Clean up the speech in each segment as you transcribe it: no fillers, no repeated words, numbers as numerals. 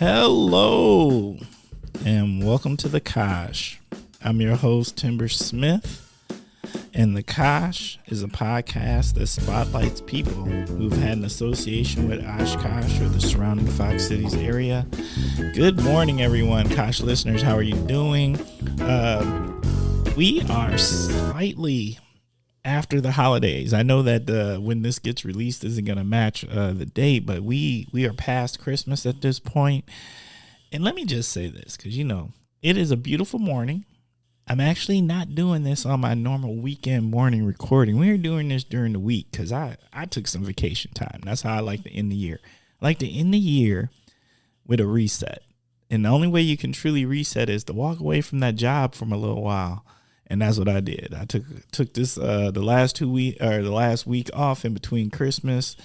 Hello, and welcome to The Kosh. I'm your host, Timber Smith, and The Kosh is a podcast that spotlights people who've had an association with Oshkosh or the surrounding Fox Cities area. Good morning, everyone. Kosh listeners, how are you doing? We are slightly after the holidays. I know that when this gets released isn't going to match the date, but we are past Christmas at this point. And let me just say this, because, you know, it is a beautiful morning. I'm actually not doing this on my normal weekend morning recording. We are doing this during the week because I took some vacation time. That's how I like to end the year. I like to end the year with a reset. And the only way you can truly reset is to walk away from that job for a little while. And that's what I did. I took this the last week off in between Christmas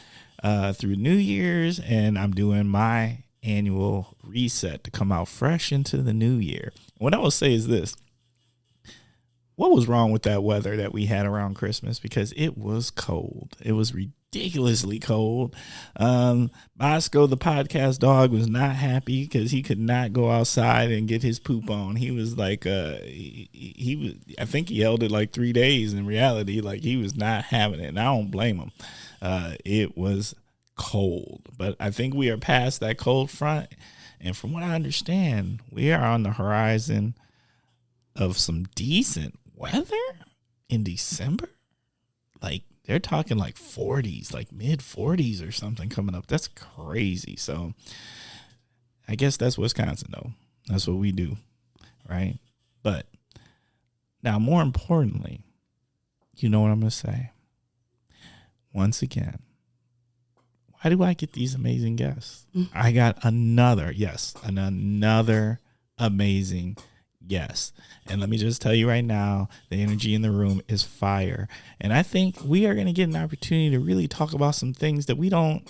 through New Year's, and I'm doing my annual reset to come out fresh into the new year. What I will say is this: what was wrong with that weather that we had around Christmas? Because it was cold. It was ridiculously cold. Bosco, the podcast dog, was not happy because he could not go outside and get his poop on. He was like, he was. I think he held it like 3 days. In reality, like, he was not having it, and I don't blame him. It was cold, but I think we are past that cold front, and from what I understand, we are on the horizon of some decent weather in December. Like, they're talking like 40s, like mid 40s or something coming up. That's crazy. So I guess that's Wisconsin, though. That's what we do, right? But now, more importantly, you know what I'm going to say? Once again, why do I get these amazing guests? I got another amazing guest. And let me just tell you right now, the energy in the room is fire. And I think we are going to get an opportunity to really talk about some things that we don't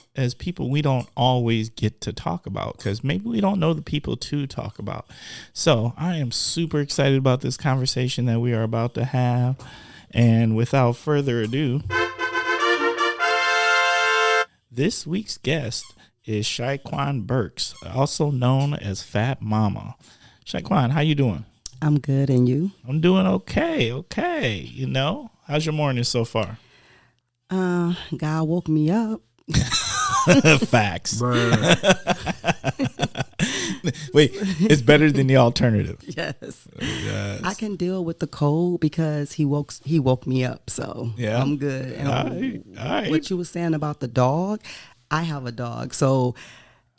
always get to talk about, because maybe we don't know the people to talk about. So I am super excited about this conversation that we are about to have. And without further ado, this week's guest is Shiequane Burks, also known as Fat Mamaa. Shiequane, how you doing? I'm good, and you? I'm doing okay. You know, how's your morning so far? God woke me up. Facts. Wait, it's better than the alternative. Yes. I can deal with the cold because he woke me up, so yeah. I'm good. And all right. What you were saying about the dog, I have a dog, so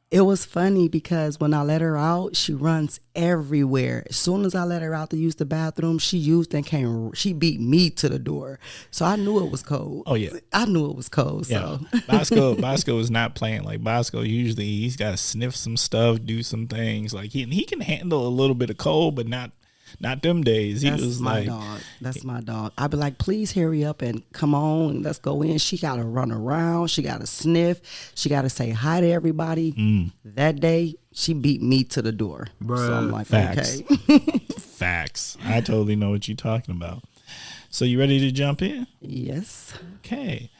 it was funny because when I let her out, she runs everywhere. As soon as I let her out to use the bathroom, she beat me to the door. So I knew it was cold. Oh, yeah. I knew it was cold. Yeah. So Bosco is not playing. Like, Bosco, usually he's got to sniff some stuff, do some things. Like, he can handle a little bit of cold, but not them days. That's my dog. I'd be like, please hurry up and come on, let's go in. She got to run around. She got to sniff. She got to say hi to everybody. That day, she beat me to the door. Bruh. So I'm like, Facts. Okay. Facts. I totally know what you're talking about. So you ready to jump in? Yes. Okay.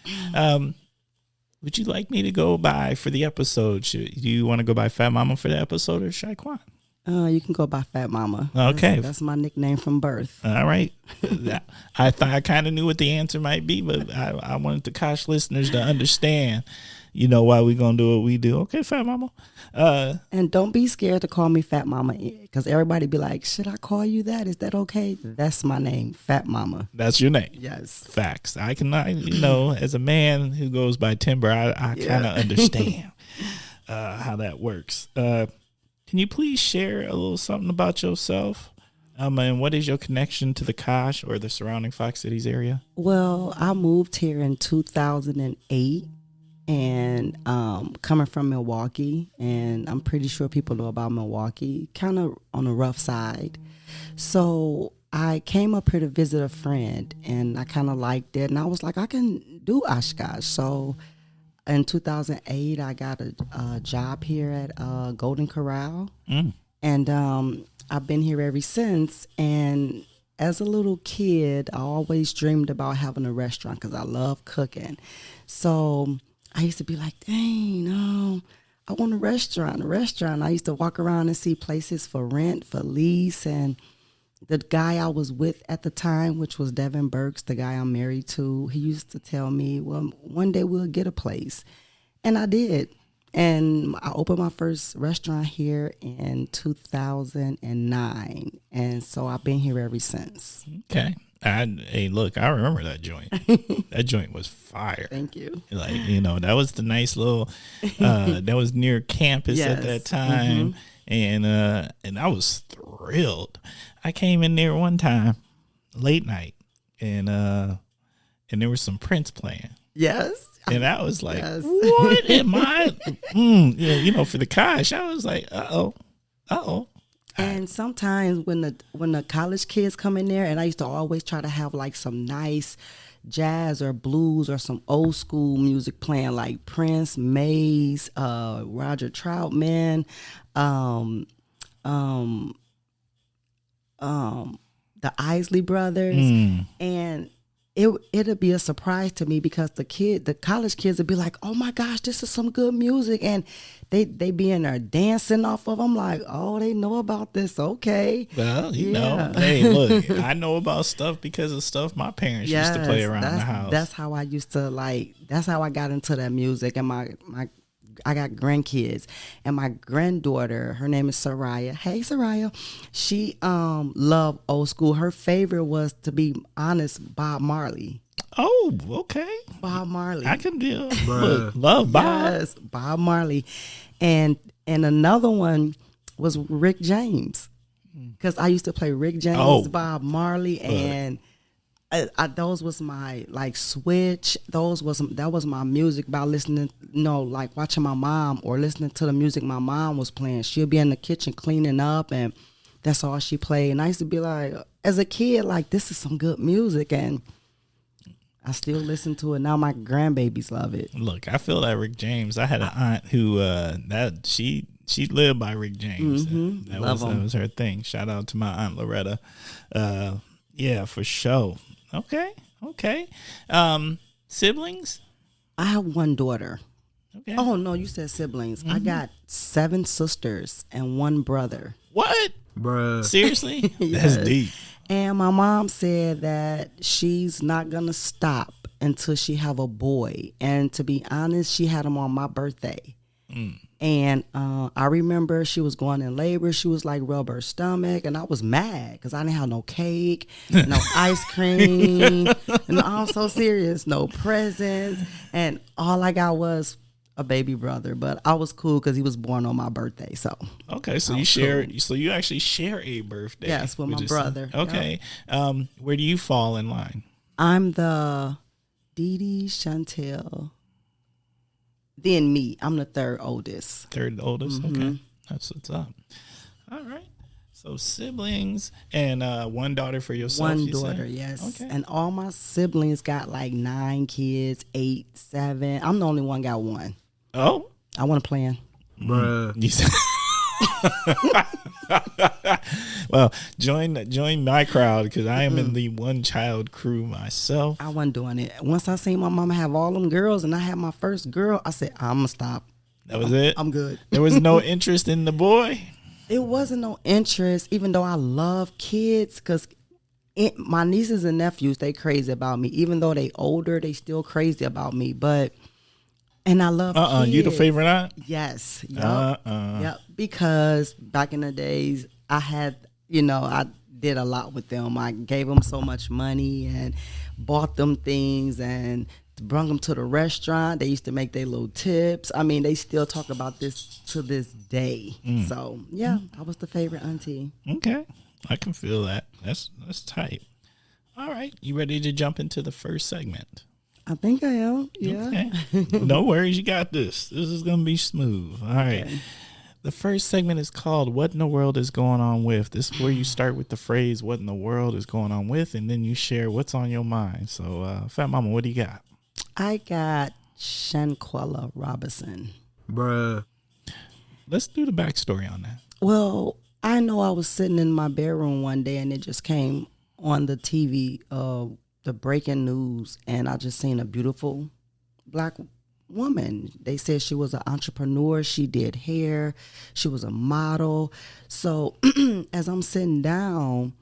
Would you like me to go by for the episode? Do you want to go by Fat Mamaa for the episode or Shiequane? You can go by Fat Mamaa. Okay. That's my nickname from birth. All right. I thought I kind of knew what the answer might be, but I wanted the Kosh listeners to understand, you know, why we're going to do what we do. Okay, Fat Mamaa. And don't be scared to call me Fat Mamaa, because everybody be like, should I call you that? Is that okay? That's my name, Fat Mamaa. That's your name? Yes. Facts. I can, you know, as a man who goes by Timber, I kind of understand how that works. Can you please share a little something about yourself? And what is your connection to the Kosh or the surrounding Fox Cities area? Well, I moved here in 2008 and coming from Milwaukee, and I'm pretty sure people know about Milwaukee, kind of on the rough side. So I came up here to visit a friend, and I kind of liked it, and I was like, I can do Oshkosh. So in 2008, I got a job here at Golden Corral, and I've been here ever since. And as a little kid, I always dreamed about having a restaurant because I love cooking. So I used to be like, dang, I want a restaurant. I used to walk around and see places for rent, for lease, and the guy I was with at the time, which was Devin Burks, the guy I'm married to, he used to tell me, well, one day we'll get a place. And I did. And I opened my first restaurant here in 2009. And so I've been here ever since. Okay. Hey, look, I remember that joint. That joint was fire. Thank you. Like, that was the nice little, that was near campus at that time. And I was thrilled. I came in there one time, late night, and there was some Prince playing. Yes. And I was like, what am I? For the cash, I was like, uh-oh. And sometimes when the college kids come in there, and I used to always try to have like some nice jazz or blues or some old school music playing, like Prince, Mays, Roger Troutman, the Isley Brothers, and it'll be a surprise to me because the college kids would be like, oh my gosh, this is some good music, and they be in there dancing off of them. Like, oh, they know about this. Okay. Well, you know, hey, look, I know about stuff because of stuff my parents used to play around the house. That's how I used to that's how I got into that music. And I got grandkids, and my granddaughter, her name is Soraya. Hey, Soraya. She loved old school. Her favorite was, to be honest, Bob Marley. Oh, okay. Bob Marley. I can deal. Look, love Bob. Yes, Bob Marley. And another one was Rick James, because I used to play Rick James, Bob Marley, and those was my switch. That was my music by listening, like watching my mom or listening to the music my mom was playing. She'll be in the kitchen cleaning up, and that's all she played. And I used to be like, as a kid, like, this is some good music, and I still listen to it. Now my grandbabies love it. Look, I feel that Rick James. I had an aunt who she lived by Rick James. That was her thing. Shout out to my aunt Loretta. Yeah, for sure. Okay. Siblings? I have one daughter. Okay. Oh no, you said siblings. I got 7 sisters and 1 brother. What? Bruh. Seriously? Yes. That's deep. And my mom said that she's not gonna stop until she have a boy. And to be honest, she had him on my birthday. And I remember she was going in labor. She was like, rub her stomach, and I was mad because I didn't have no cake, no ice cream. And I'm so serious, no presents, and all I got was a baby brother. But I was cool because he was born on my birthday. So okay, so you actually share a birthday. Yes, with my brother. Okay, where do you fall in line? I'm the Dee Chantel. Then me. I'm the third oldest. Third oldest? Okay. That's what's up. All right. So siblings and 1 daughter for yourself. One daughter, yes. Okay. And all my siblings got like 9 kids, 8, 7. I'm the only one got 1. Oh? I want to plan. Bruh. Well, join my crowd because I am in the 1-child crew myself. I wasn't doing it. Once I seen my mama have all them girls and I had my first girl, I said, I'm going to stop. That was it? I'm good. There was no interest in the boy? It wasn't no interest, even though I love kids, because my nieces and nephews, they crazy about me. Even though they older, they still crazy about me. And I love kids. You the favorite aunt? Yes. Yep. Because back in the days, I had, I did a lot with them. I gave them so much money and bought them things and brought them to the restaurant. They used to make their little tips. I mean, they still talk about this to this day. So, yeah, I was the favorite auntie. Okay. I can feel that. That's tight. All right. You ready to jump into the first segment? I think I am. Yeah. Okay. No worries. You got this. This is going to be smooth. All right. Okay. The first segment is called What in the World is Going On With? This is where you start with the phrase, what in the world is going on with? And then you share what's on your mind. So, Fat Mama, what do you got? I got Shanquella Robinson. Bruh. Let's do the backstory on that. Well, I know I was sitting in my bedroom one day and it just came on the TV, the breaking news, and I just seen a beautiful black woman. They said she was an entrepreneur. She did hair. She was a model. So as I'm sitting down,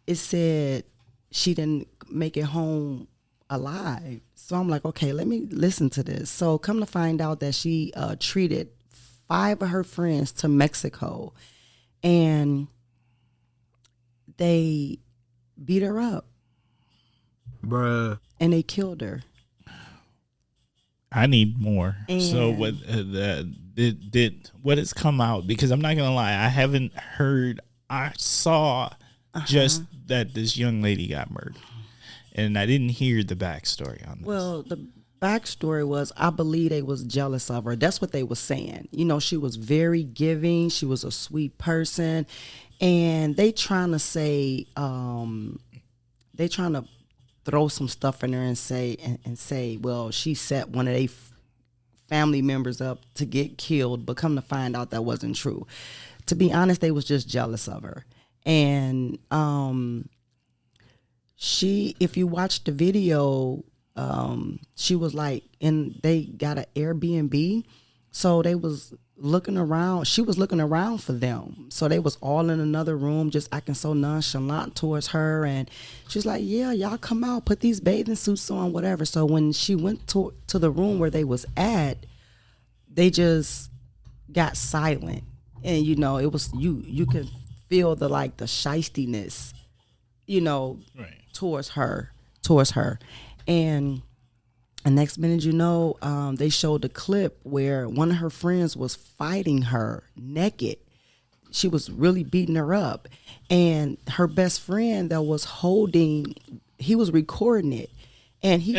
it said she didn't make it home alive. So I'm like, okay, let me listen to this. So come to find out that she treated 5 of her friends to Mexico, and they beat her up. Bruh. And they killed her. I need more. And so what did what has come out? Because I'm not gonna lie, I haven't heard. I saw just that this young lady got murdered, and I didn't hear the backstory on this. Well, the backstory was, I believe they was jealous of her. That's what they was saying. You know, she was very giving. She was a sweet person, and they trying to say, they trying to throw some stuff in her and say, well, she set one of their family members up to get killed, but come to find out that wasn't true. To be honest, they was just jealous of her. And she, if you watch the video, she was like, they got an Airbnb, so they was looking around. She was looking around for them, so they was all in another room, just acting so nonchalant towards her. And she's like, "Yeah, y'all come out, put these bathing suits on, whatever." So when she went to the room where they was at, they just got silent, and you know, it was you could feel the shystiness, you know, right, towards her. And the next minute, you know, they showed a clip where one of her friends was fighting her naked. She was really beating her up, and her best friend that was holding, he was recording it, and he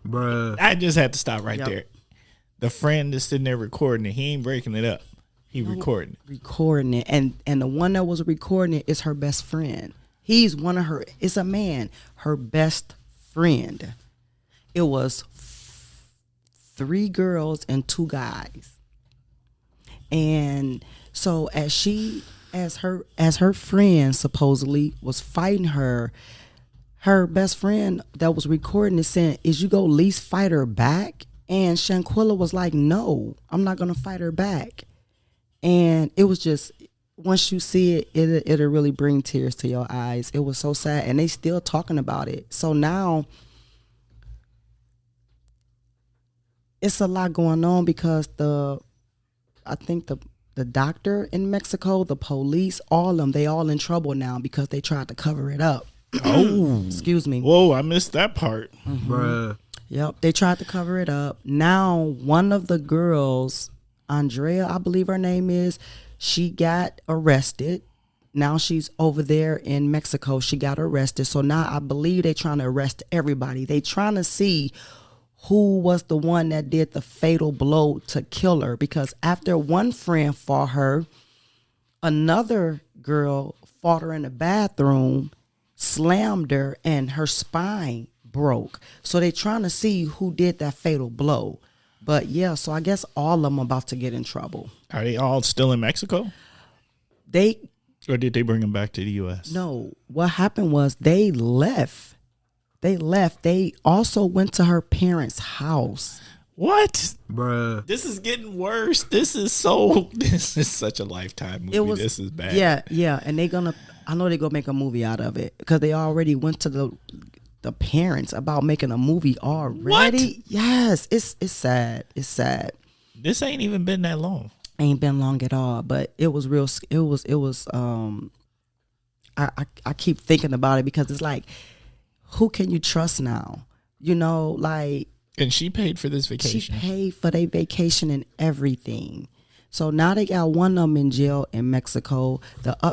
Bruh. I just had to stop right Yep. there. The friend is sitting there recording it. He ain't breaking it up. He recording it, and the one that was recording it is her best friend. He's one of her. It's a man. Her best friend. It was 3 girls and 2 guys. And so as her friend supposedly was fighting her, her best friend that was recording it said, "Is you go at least fight her back?" And Shanquella was like, "No, I'm not gonna fight her back." And it was just, once you see it, it'll really bring tears to your eyes. It was so sad, and they still talking about it. So now it's a lot going on because I think the doctor in Mexico, the police, all of them, they all in trouble now because they tried to cover it up. Oh, Excuse me. Whoa, I missed that part. Bruh. Yep, they tried to cover it up. Now one of the girls, Andrea, I believe her name is, she got arrested. Now she's over there in Mexico. She got arrested. So now I believe they're trying to arrest everybody. They trying to see who was the one that did the fatal blow to kill her. Because after one friend fought her, another girl fought her in the bathroom, slammed her, and her spine broke. So they trying to see who did that fatal blow. But yeah, so I guess all of them about to get in trouble. Are they all still in Mexico? Or did they bring them back to the U.S.? No, what happened was they left. They also went to her parents' house. What? Bruh. This is getting worse. This is such a Lifetime movie. This is bad. Yeah. And I know they're going to make a movie out of it because they already went to the parents about making a movie already. What? Yes, it's sad. It's sad. This ain't even been that long. Ain't been long at all, but it was real. It was I keep thinking about it because it's like, who can you trust now? You know, like, And she paid for this vacation. she paid for their vacation and everything. So now they got one of them in jail in Mexico.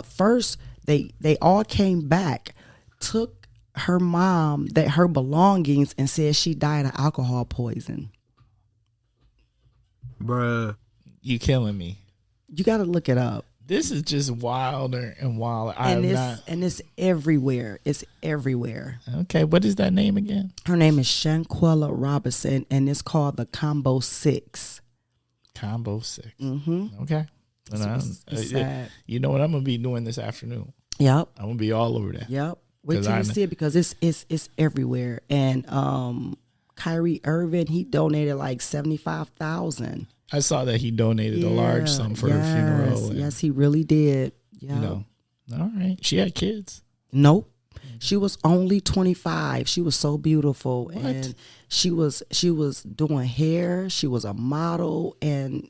First they all came back, took her mom, her belongings, and said she died of alcohol poison. Bruh. You killing me. You got to look it up. This is just wilder and wilder. And it's everywhere. It's everywhere. Okay, what is that name again? Her name is Shanquella Robinson, and it's called the Combo 6. Combo 6. Mm-hmm. Okay. It's sad. You know what I'm gonna be doing this afternoon? Yep. I'm gonna be all over that. Yep. Wait till you see it because it's everywhere. And Kyrie Irving, he donated like 75,000. I saw that he donated a large sum for her funeral. And, yes, he really did. Yeah. You know, all right. She had kids. Nope. She was only 25. She was so beautiful. What? And she was doing hair. She was a model, and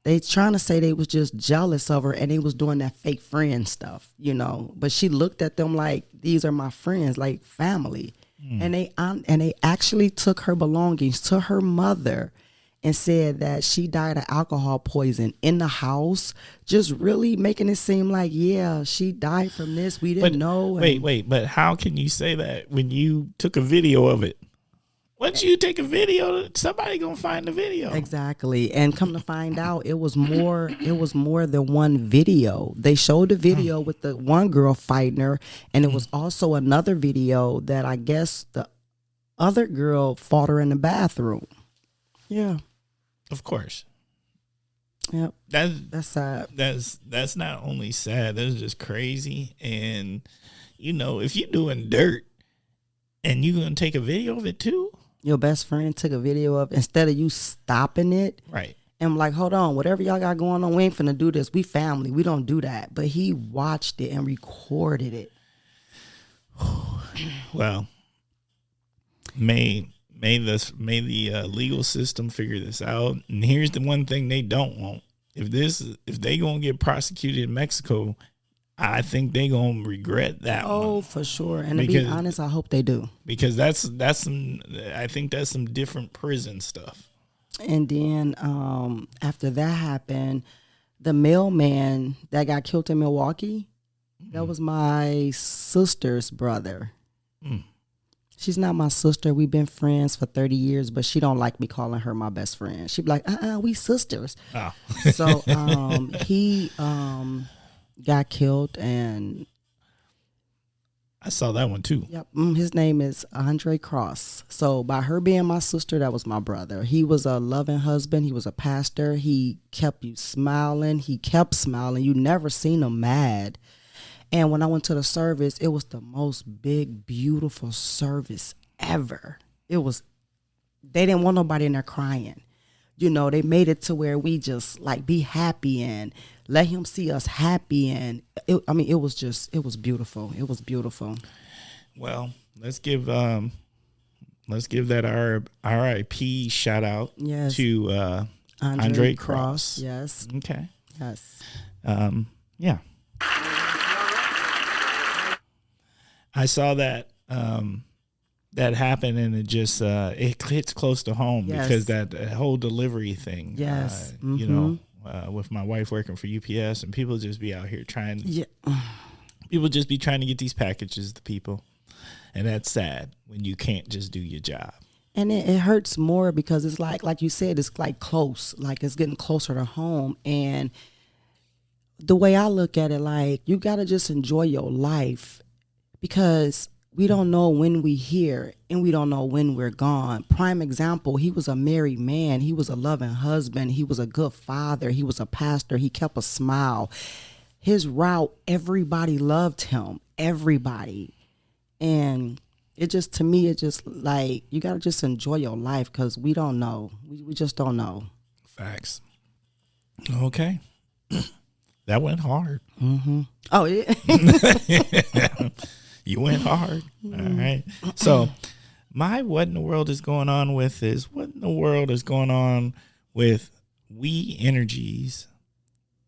they trying to say they was just jealous of her, and they was doing that fake friend stuff, you know. But she looked at them like, these are my friends, like family. And they actually took her belongings to her mother and said that she died of alcohol poison in the house, just really making it seem like, yeah, she died from this. We didn't know. Wait, but how can you say that when you took a video of it? Once you take a video, somebody gonna find the video. Exactly. And come to find out, it was more than one video. They showed the video with the one girl fighting her, and it was also another video that I guess the other girl fought her in the bathroom. Yeah. Of course. Yep. That's sad. That's not only sad, that's just crazy. And you know, if you're doing dirt and you're gonna take a video of it too. Your best friend took a video of, instead of you stopping it. Right. And I'm like, hold on, whatever y'all got going on, we ain't finna do this. We family. We don't do that. But he watched it and recorded it. Well, may the legal system figure this out. And here's the one thing they don't want. If they gonna get prosecuted in Mexico, I think they gonna regret that one. Oh, for sure. And to be honest, I hope they do. Because that's some different prison stuff. And then after that happened, the mailman that got killed in Milwaukee, that was my sister's brother. She's not my sister. We've been friends for 30 years, but she don't like me calling her my best friend. She'd be like, we sisters. Oh. So he got killed, and I saw that one too. Yep, his name is Aundre Cross. So by her being my sister, that was my brother. He was a loving husband. He was a pastor. He kept you smiling. He kept smiling. You never seen him mad. And when I went to the service, it was the most big, beautiful service ever. It was, they didn't want nobody in there crying. You know, they made it to where we just like be happy and let him see us happy. And it was beautiful. It was beautiful. Well, let's give that RIP shout out to Aundre Cross. Yes. Okay. Yes. Yeah. I saw that that happened, and it just it hits close to home because that whole delivery thing. Yes. You know, with my wife working for UPS, and people just be out here trying. Yeah. People just be trying to get these packages to people, and that's sad when you can't just do your job. And it hurts more because it's like you said, it's like close, like it's getting closer to home. And the way I look at it, like you got to just enjoy your life, because we don't know when we here and we don't know when we're gone. Prime example, he was a married man. He was a loving husband. He was a good father. He was a pastor. He kept a smile. His route, everybody loved him. Everybody. And it just, to me, it just like, you got to just enjoy your life, because we don't know. We just don't know. Facts. Okay. That went hard. Mm-hmm. Oh, yeah. You went hard. All right. So my what in the world is going on with is, what in the world is going on with We Energies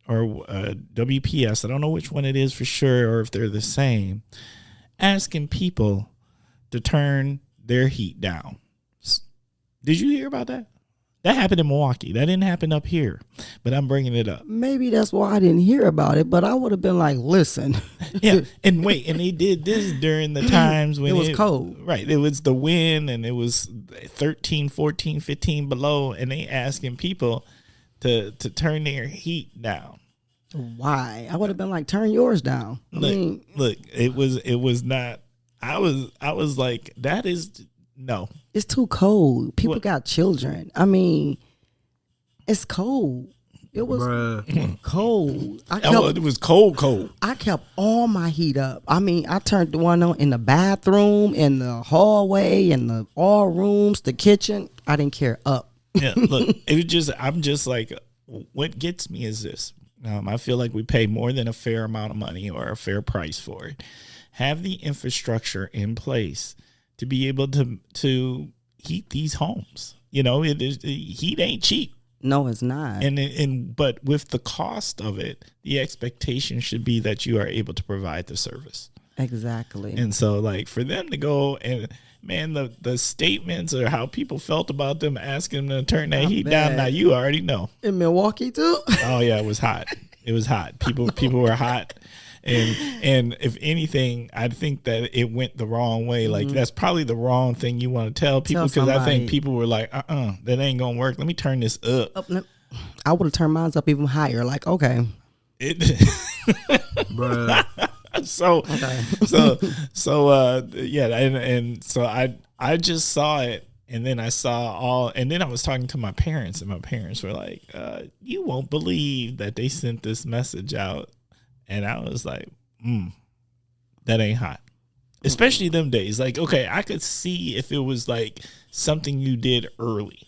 or WPS? I don't know which one it is for sure, or if they're the same, asking people to turn their heat down. Did you hear about that? That happened in Milwaukee. That didn't happen up here, but I'm bringing it up. Maybe that's why I didn't hear about it, but I would have been like, listen. Yeah, and wait, and they did this during the times when it was cold. Right, it was the wind, and it was 13, 14, 15 below, and they asking people to turn their heat down. Why? I would have been like, turn yours down. Look, it was not. I was like, that is. No. It's too cold. People got children. I mean, it's cold. It was Bruh. cold. It was cold. I kept all my heat up. I mean, I turned the one on in the bathroom, in the hallway, in all rooms, the kitchen. I didn't care up. Yeah, look, I'm just like, what gets me is this. I feel like we pay more than a fair amount of money or a fair price for it. Have the infrastructure in place to be able to heat these homes. Heat ain't cheap. No, it's not. But with the cost of it, the expectation should be that you are able to provide the service. Exactly. And so, like, for them to go and, man, the statements or how people felt about them asking them to turn that heat down, now you already know. In Milwaukee, too? Oh, yeah, it was hot. It was hot. People were hot. And if anything, I think that it went the wrong way. Like, that's probably the wrong thing you want to tell people, because I think people were like, that ain't going to work. Let me turn this up. I would have turned mine up even higher. Like, okay. Bruh. So I just saw it, and then and then I was talking to my parents, and my parents were like, you won't believe that they sent this message out. And I was like, that ain't hot. Especially them days. Like, okay, I could see if it was like something you did early.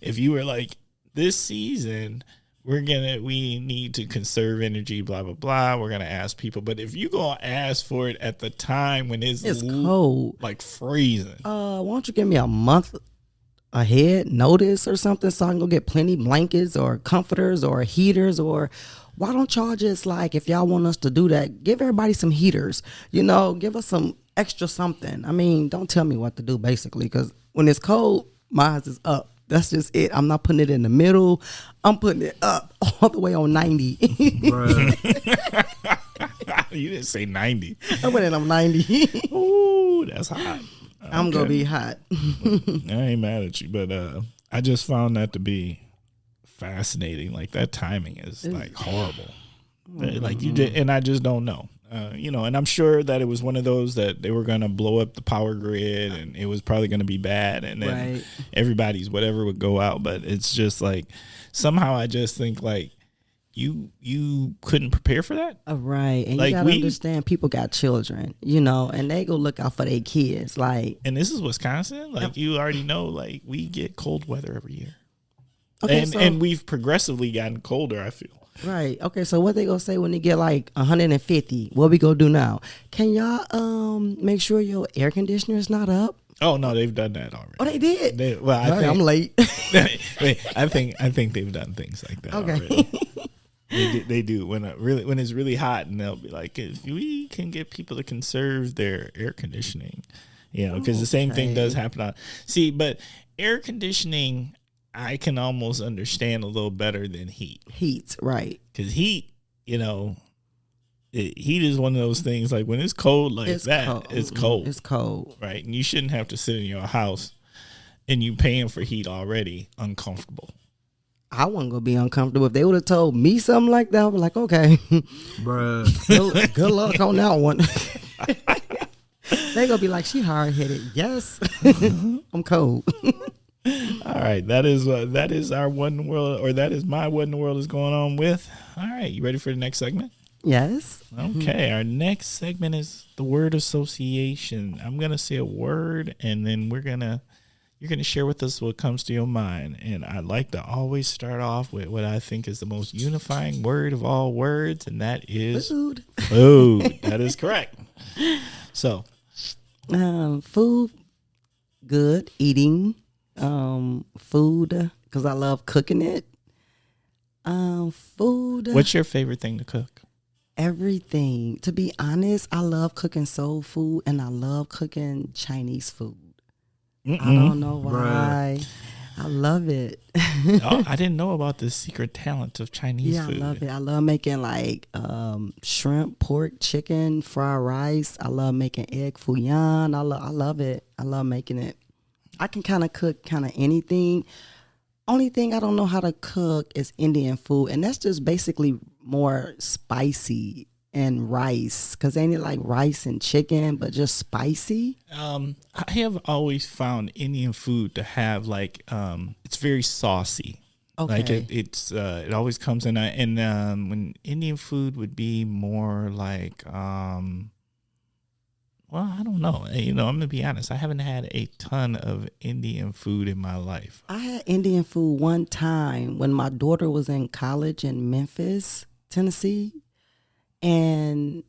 If you were like, this season, we need to conserve energy, blah, blah, blah. We're going to ask people. But if you go ask for it at the time when it's cold, like freezing. Why don't you give me a month ahead notice or something so I can go get plenty blankets or comforters or heaters? Or why don't y'all just, like, if y'all want us to do that, give everybody some heaters, give us some extra something. I mean, don't tell me what to do, basically, because when it's cold, mine is up. That's just it. I'm not putting it in the middle. I'm putting it up all the way on 90. You didn't say 90. I put it on 90. Ooh, that's hot. I'm going to be hot. I ain't mad at you, but I just found that to be fascinating. Like, that timing is like horrible. Like, you did, and I just don't know. And I'm sure that it was one of those that they were going to blow up the power grid, and it was probably going to be bad, and then everybody's whatever would go out. But it's just like, somehow I just think, like, you couldn't prepare for that. Right. And like, you gotta understand, people got children, and they go look out for their kids. Like, and this is Wisconsin. Like, you already know, like, we get cold weather every year. Okay, and we've progressively gotten colder, I feel. Right. Okay, so what they gonna say when they get like 150? What we gonna do now? Can y'all make sure your air conditioner is not up? Oh no, they've done that already. Oh, they did. I think I'm late. I think they've done things like that already. They do when it's really hot, and they'll be like, if we can get people to conserve their air conditioning, because the same thing does happen but air conditioning, I can almost understand a little better than heat. Heat, right? Because heat, heat is one of those things. Like, when it's cold it's cold. It's cold. It's cold, right? And you shouldn't have to sit in your house, and you paying for heat already uncomfortable. I wasn't gonna be uncomfortable. If they would have told me something like that, I'd be like, okay, bruh, good luck on that one. They gonna be like, she hard headed. Yes, I'm cold. All right, that is our what in the world, or that is my what in the world is going on with. All right, you ready for the next segment? Yes. Okay, our next segment is the word association. I'm gonna say a word, and then you're gonna share with us what comes to your mind. And I like to always start off with what I think is the most unifying word of all words, and that is food. Food. That is correct. So, food, good, eating. Food, because I love cooking it. Food. What's your favorite thing to cook? Everything. To be honest, I love cooking soul food, and I love cooking Chinese food. I don't know why. Bruh. I love it. Oh, I didn't know about the secret talent of Chinese food. Yeah, I love it. I love making like shrimp, pork, chicken, fried rice. I love making egg foo young. I love it. I love making it. I can kind of cook kind of anything. Only thing I don't know how to cook is Indian food, and that's just basically more spicy and rice, because ain't it like rice and chicken, but just spicy? I have always found Indian food to have like it's very saucy. Like Okay. it always comes in. And when Indian food would be more like, well, I don't know. You know, I'm gonna be honest. I haven't had a ton of Indian food in my life. I had Indian food one time when my daughter was in college in Memphis, Tennessee, and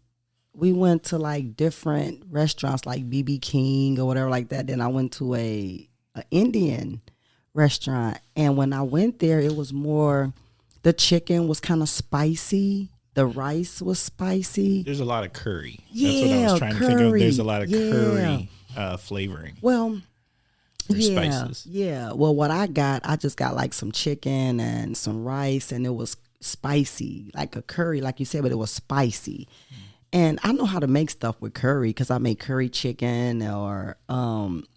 we went to like different restaurants like BB King or whatever like that. Then I went to a Indian restaurant, and when I went there, it was more, the chicken was kind of spicy. The rice was spicy. There's a lot of curry. Yeah, That's what I was trying to think of. curry. There's a lot of Yeah. curry flavoring. Well, Or yeah, spices. yeah. Well, what I just got like some chicken and some rice, and it was spicy, like a curry, like you said, but it was spicy. And I know how to make stuff with curry because I make curry chicken or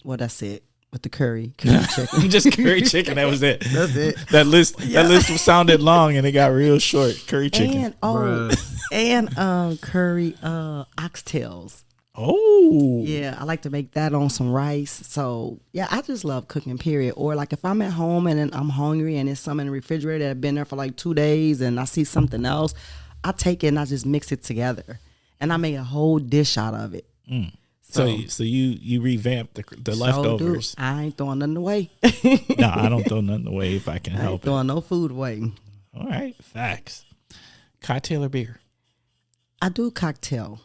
what that's it with the curry chicken. Just curry chicken. That was it. That's it. That list sounded long and it got real short. Curry chicken. And curry oxtails. Oh. Yeah, I like to make that on some rice. So yeah, I just love cooking, period. Or like if I'm at home and then I'm hungry and there's some in the refrigerator that have been there for like 2 days and I see something else, I take it and I just mix it together. And I make a whole dish out of it. So you revamp the leftovers. I ain't throwing nothing away. No, I don't throw nothing away if I can I ain't help it. throwing no food away. All right, facts. Cocktail or beer? I do cocktail.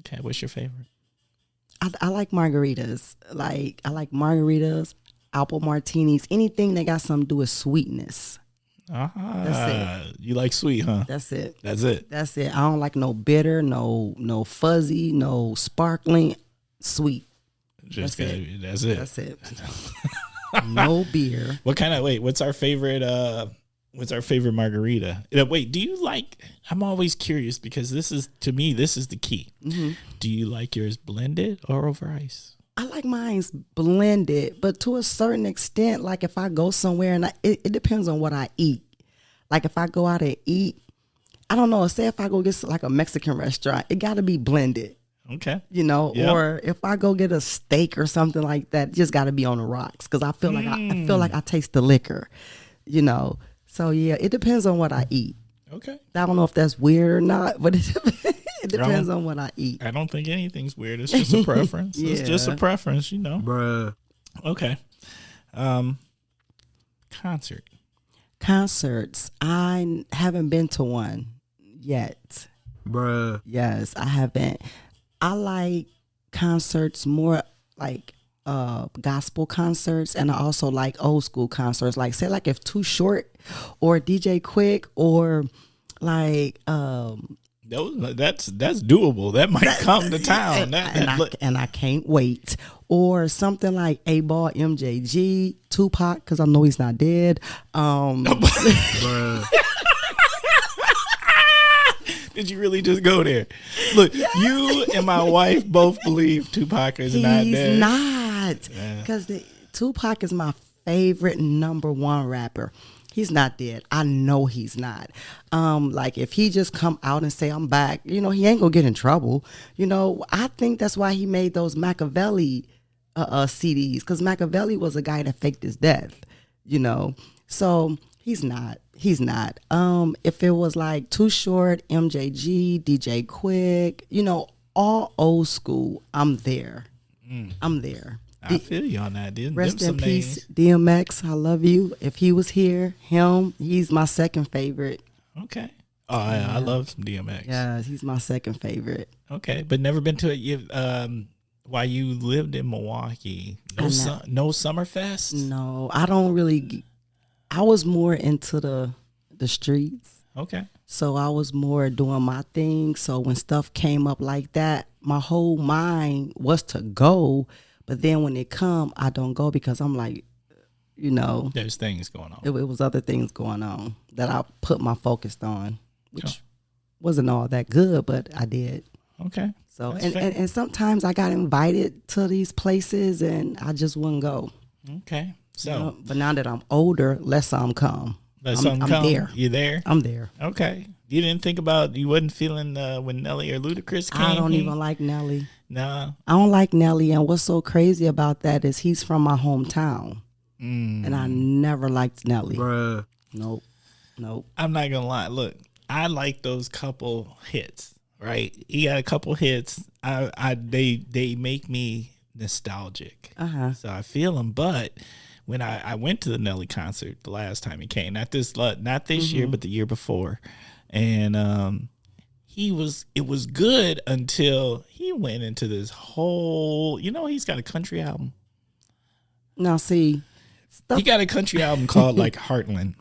Okay, what's your favorite? I like margaritas. I like margaritas, apple martinis, anything that got something to do with sweetness. That's You like sweet, huh? That's it. That's it. That's it. I don't like no bitter, no fuzzy, no sparkling, sweet. Just That's gotta, that's it. That's it. No beer. What's our favorite margarita? Wait, do you like, I'm always curious because this is the key. Mm-hmm. Do you like yours blended or over ice? I like mine's blended, but to a certain extent, like if I go somewhere and it depends on what I eat. Like if I go out and eat, I don't know, say if I go get like a Mexican restaurant, it got to be blended. Okay. You know, Yep. or if I go get a steak or something like that, it just got to be on the rocks because I feel like I feel like I taste the liquor, you know. So yeah, it depends on what I eat. Okay. I don't know if that's weird or not, but it depends on what I eat. I don't think anything's weird. It's just a preference. It's just a Yeah. preference, you know. Bruh. Okay. Concert. Concerts, I haven't been to one yet. Bruh. Yes, I haven't. I like concerts more like gospel concerts, and I also like old school concerts. Like say like if Too Short or DJ Quick or like That's doable. That might come to town. and I can't wait. Or something like A-Ball, MJG, Tupac, because I know he's not dead. Bruh. Did you really just go there? Look, you and my wife both believe Tupac is not dead. He's not. Because Tupac is my favorite #1 rapper. He's not dead. I know he's not. Like if he just come out and say I'm back, you know, he ain't gonna get in trouble. You know, I think that's why he made those Machiavelli CDs, because Machiavelli was a guy that faked his death. You know, so he's not. He's not. If it was like Too Short, MJG, DJ Quick, you know, all old school, I'm there. I'm there. I feel you on that. Rest in peace, DMX. I love you. If he was here, he's my second favorite. Okay. Oh, I love some DMX. Yeah, he's my second favorite. Okay, but never been to it. While you lived in Milwaukee, no Summerfest. No, I don't really. I was more into the streets. Okay. So I was more doing my thing. So when stuff came up like that, my whole mind was to go. But then when it come, I don't go because I'm like, you know, There's things going on. it was other things going on that I put my focus on, which wasn't all that good, but I did. Okay. So That's fair. and sometimes I got invited to these places and I just wouldn't go. Okay. So You know? But now that I'm older, let some come. I'm there. You there? I'm there. Okay. You didn't think about, you wasn't feeling when Nelly or Ludacris came? I don't even like Nelly. No. I don't like Nelly, and what's so crazy about that is he's from my hometown, and I never liked Nelly. Bruh. Nope. I'm not gonna lie. Look, I like those couple hits. Right, he got a couple hits. They make me nostalgic. So I feel him. But when I went to the Nelly concert the last time he came, not this year, but the year before, and it was good until he went into this whole. He's got a country album. Now see, he got a country album called like Heartland.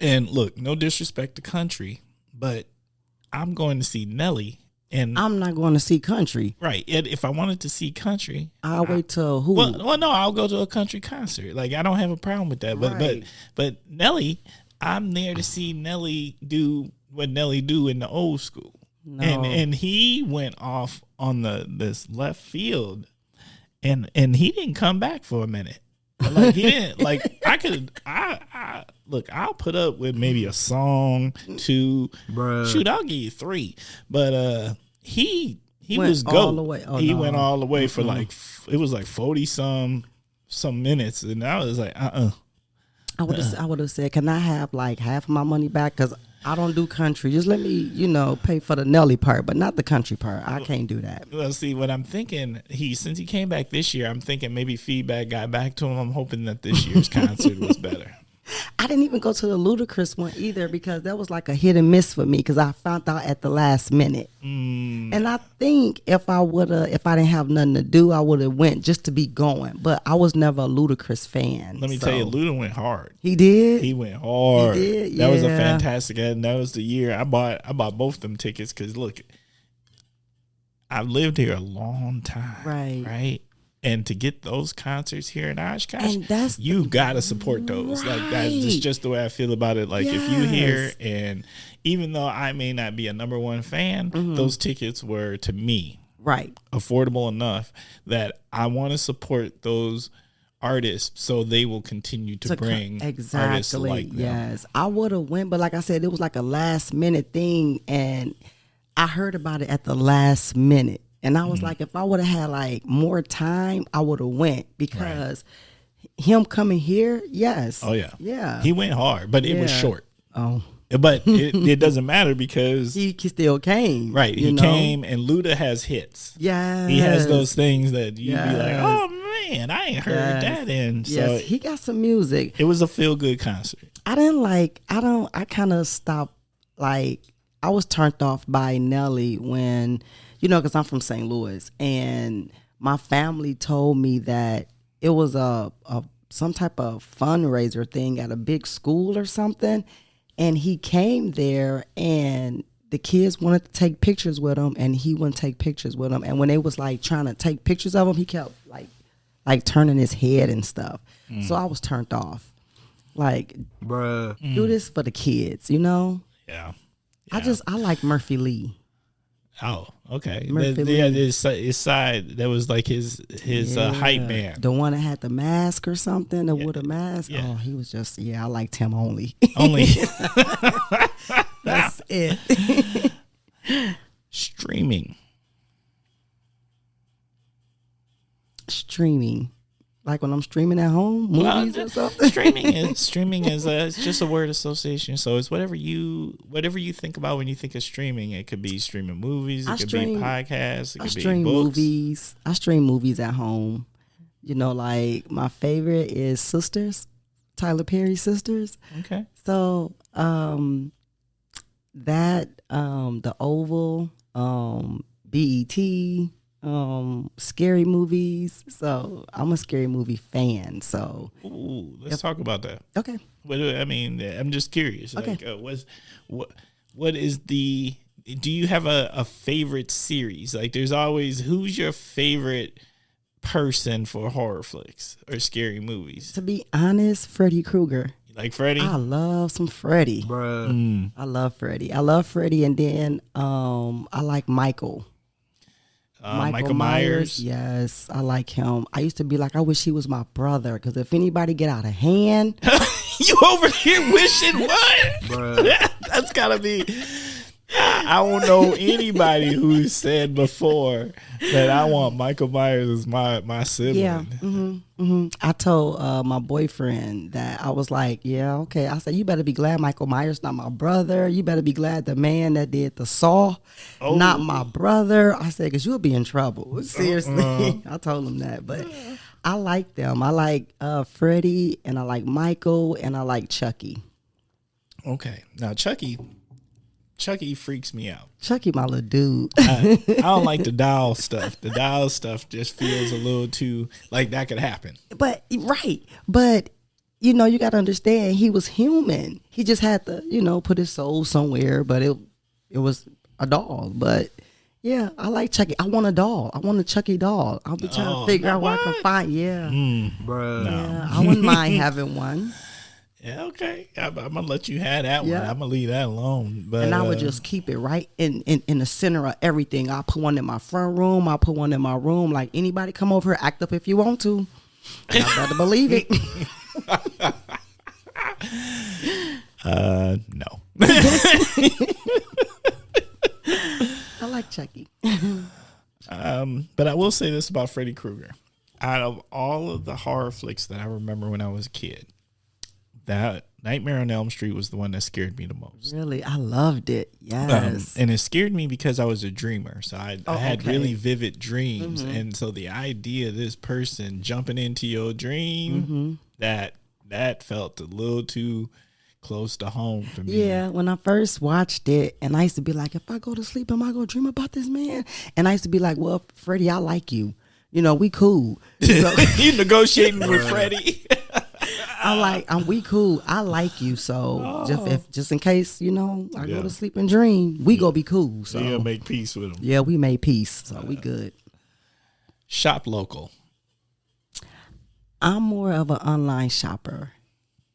And look, no disrespect to country, but I'm going to see Nelly, and I'm not going to see country. Right. And if I wanted to see country, I'll wait till who? Well, no, I'll go to a country concert. Like, I don't have a problem with that. But Nelly, I'm there to see Nelly do what Nelly do in the old school. No. And he went off on this left field, and he didn't come back for a minute. Like, he didn't. Like, look, I'll put up with maybe a song, 2. Bruh. Shoot, I'll give you 3. But he went was all the way. He went all the way for like, it was like 40 some minutes, and I was like, I would have said, can I have like half of my money back? Because I don't do country. Just let me, pay for the Nelly part, but not the country part. I can't do that. Well, see, what I'm thinking, since he came back this year, I'm thinking maybe feedback got back to him. I'm hoping that this year's concert was better. I didn't even go to the Ludacris one either, because that was like a hit and miss for me, because I found out at the last minute. And I think if I didn't have nothing to do, I would have went just to be going. But I was never a Ludacris fan. Let me tell you, Luda went hard. He did? He went hard. He did? That was a fantastic ad, and that was the year I bought both them tickets, because look, I've lived here a long time. Right? And to get those concerts here in Oshkosh, you gotta support those. Like, that's just the way I feel about it. Like, if you hear, and even though I may not be a number one fan, those tickets were, to me, affordable enough that I want to support those artists, so they will continue to bring artists like them. Yes, I would have went, but like I said, it was like a last minute thing, and I heard about it at the last minute. And I was like, if I would have had like more time, I would have went, because him coming here, yes. Oh, yeah. Yeah. He went hard, but it was short. Oh. But it doesn't matter, because he still came. Right. He came, and Luda has hits. Yeah. He has those things that you'd be like, oh, man, I ain't heard that in. So he got some music. It was a feel-good concert. I kind of stopped, like, I was turned off by Nelly when, because I'm from St. Louis, and my family told me that it was some type of fundraiser thing at a big school or something, and he came there, and the kids wanted to take pictures with him, and he wouldn't take pictures with them. And when they was like trying to take pictures of him, he kept like turning his head and stuff. So I was turned off. Like, bruh, do this for the kids, Yeah. I like Murphy Lee. Oh, okay. Murphy His side, that was like his hype man. The one that had the mask or something, that wore the mask. Yeah. Oh, he was just, I liked him only. Only. That's it. Streaming. Like when I'm streaming at home, movies or something. Streaming is it's just a word association. So it's whatever you think about when you think of streaming. It could be streaming movies, it could be podcasts, it could be books. I stream movies at home. Like my favorite is Sisters, Tyler Perry Sisters. Okay. So that the Oval, BET. Scary movies. So I'm a scary movie fan. So let's talk about that. Okay. I mean, I'm just curious. Okay. Like, what is do you have a favorite series? Like, there's always, who's your favorite person for horror flicks or scary movies? To be honest, Freddy Krueger. Like Freddy? I love some Freddy. Bruh. I love Freddy. And then I like Michael. Michael Myers. Yes, I like him. I used to be like, I wish he was my brother, because if anybody get out of hand. You over here wishing what? Bruh. That's gotta be. I don't know anybody who said before that I want Michael Myers as my sibling. Yeah. I told my boyfriend that I was like, yeah, okay. I said, you better be glad Michael Myers not my brother. You better be glad the man that did the Saw, not my brother. I said, because you'll be in trouble. Seriously. I told him that. But I like them. I like Freddie, and I like Michael, and I like Chucky. Okay. Now, Chucky freaks me out. Chucky, my little dude. I don't like the doll stuff. The doll stuff just feels a little too like that could happen. But you know, you got to understand, he was human. He just had to, put his soul somewhere. But it was a doll. But yeah, I like Chucky. I want a doll. I want a Chucky doll. I'll be trying to figure out where I can find. Yeah, Bruh. yeah. I wouldn't mind having one. Yeah, okay. I'm gonna let you have that one. Yeah. I'm gonna leave that alone. But And I would just keep it right in the center of everything. I'll put one in my front room. I'll put one in my room. Like, anybody come over here, act up if you want to. And I better believe it. no. I like Chucky. But I will say this about Freddy Krueger. Out of all of the horror flicks that I remember when I was a kid, that Nightmare on Elm Street was the one that scared me the most. Really, I loved it. Yes. And it scared me because I was a dreamer. So I had okay. really vivid dreams. And so the idea of this person jumping into your dream, that felt a little too close to home for me. Yeah, when I first watched it, and I used to be like, if I go to sleep, am I going to dream about this man? And I used to be like, well, Fredddy, I like you. We cool. So, You negotiating with Freddie. we cool. I like you. So just in case, I go to sleep and dream, we go be cool. So Yeah, make peace with him. yeah, we made peace. So we good. Shop local. I'm more of an online shopper.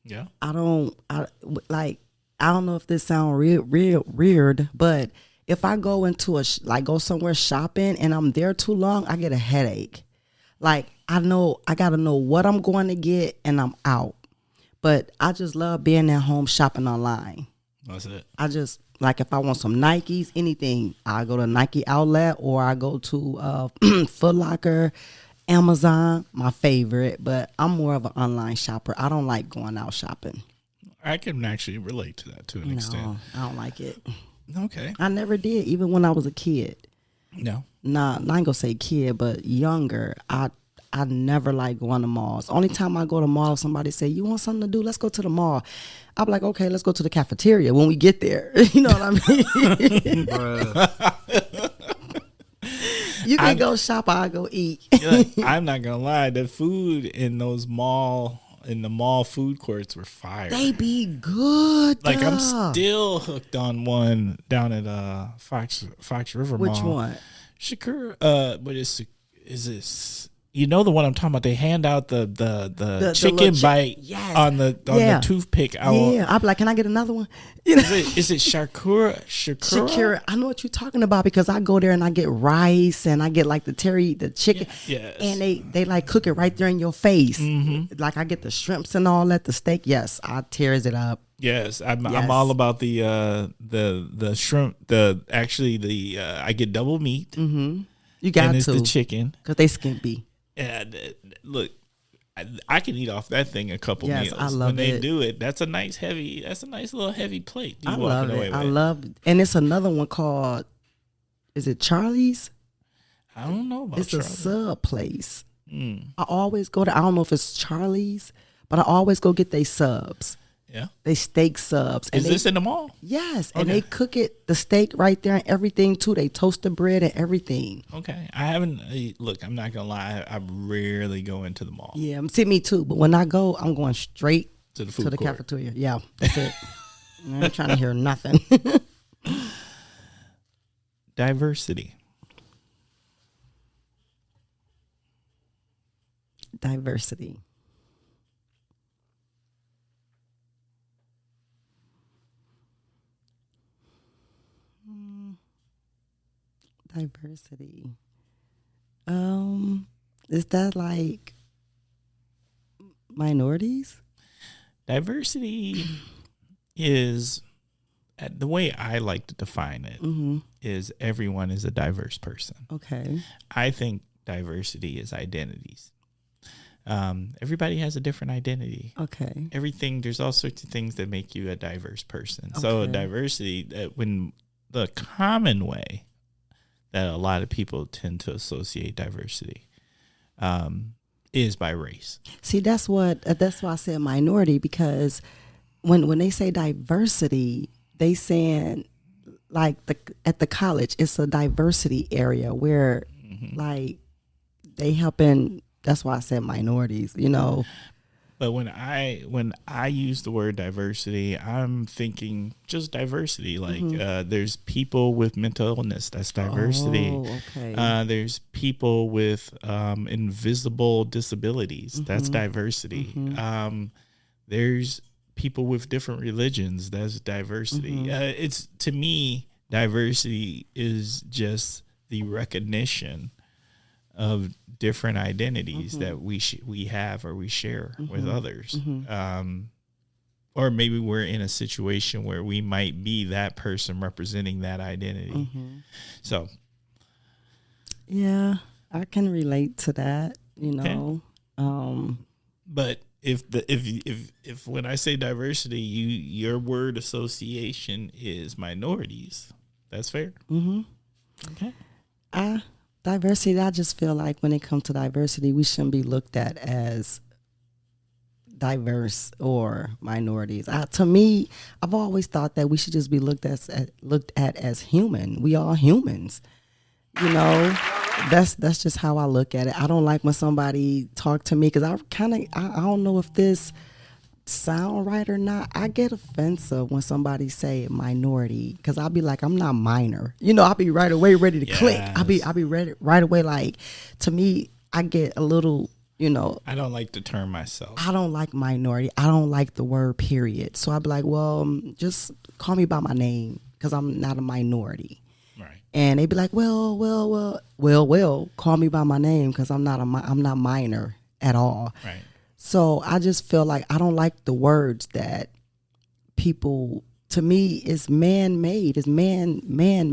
Yeah. I don't know if this sounds real weird, but if I go into go somewhere shopping and I'm there too long, I get a headache. Like, I gotta know what I'm going to get, and I'm out. But I just love being at home shopping online. That's it. I just if I want some Nikes, anything, I go to Nike outlet, or I go to Foot Locker, Amazon, my favorite. But I'm more of an online shopper. I don't like going out shopping. I can actually relate to that to an extent. I don't like it. Okay. I never did, even when I was a kid. No. Nah, I ain't gonna say kid, but younger. I never like going to malls. Only time I go to mall, somebody say, you want something to do? Let's go to the mall. I'm like, okay, let's go to the cafeteria when we get there. You know what I mean? You can go shop, I'll go eat. I'm not gonna lie, the food in the mall food courts were fire. They be good. Like, I'm still hooked on one down at Fox River Mall. Which one? What is this? You know the one I'm talking about. They hand out the chicken bite on the toothpick. Yeah, I'll be like, can I get another one? Is it Shakura? Shakira, I know what you're talking about, because I go there and I get rice and I get like the chicken. Yes. And they like cook it right there in your face. Like, I get the shrimps and all that, the steak. Yes, I tears it up. Yes, I'm all about the shrimp. I get double meat. You got and it's to the chicken because they skimpy. And look, I can eat off that thing a couple meals. I love when they it. do it. That's a nice little heavy plate. I love it. I love it. And it's another one called, is it Charlie's? I don't know about It's Charlie. a sub place. I always go to, I don't know if it's Charlie's, but I always go get they subs. Yeah. They steak subs. Is this in the mall? Yes. And they cook it, the steak right there and everything too. They toast the bread and everything. Okay. I haven't, look, I'm not going to lie. I rarely go into the mall. Yeah, see, me too. But when I go, I'm going straight To the food court. cafeteria. Yeah, that's it. I ain't trying to hear nothing. Diversity. Diversity. Diversity. Is that like minorities? Diversity is the way I like to define it is everyone is a diverse person. Okay. I think diversity is identities. Everybody has a different identity. Okay. There's all sorts of things that make you a diverse person. So diversity, when the common way that a lot of people tend to associate diversity is by race. See, that's why I said minority, because when they say diversity, they saying like at the college, it's a diversity area where like they helping. That's why I said minorities, But when I use the word diversity, I'm thinking just diversity. Like there's people with mental illness. That's diversity. Oh, okay. There's people with invisible disabilities. That's diversity. There's people with different religions. That's diversity. It's, to me, diversity is just the recognition of different identities that we have or we share with others. Or maybe we're in a situation where we might be that person representing that identity. So yeah, I can relate to that, But if when I say diversity, your word association is minorities, that's fair. Okay. Diversity, I just feel like when it comes to diversity, we shouldn't be looked at as diverse or minorities. To me, I've always thought that we should just be looked at as human. We all humans. That's just how I look at it. I don't like when somebody talk to me, because I don't know if this sound right or not. I get offensive when somebody say minority, because I'll be like, I'm not minor. I'll be right away ready to click. I'll be ready right away. Like, to me, I get a little, I don't like the term myself. I don't like minority. I don't like the word period. So I'll be like, well, just call me by my name, because I'm not a minority. Right. And they be like, well, call me by my name, because I'm not minor at all. Right. So I just feel like I don't like the words that people, to me, is man-made. Is man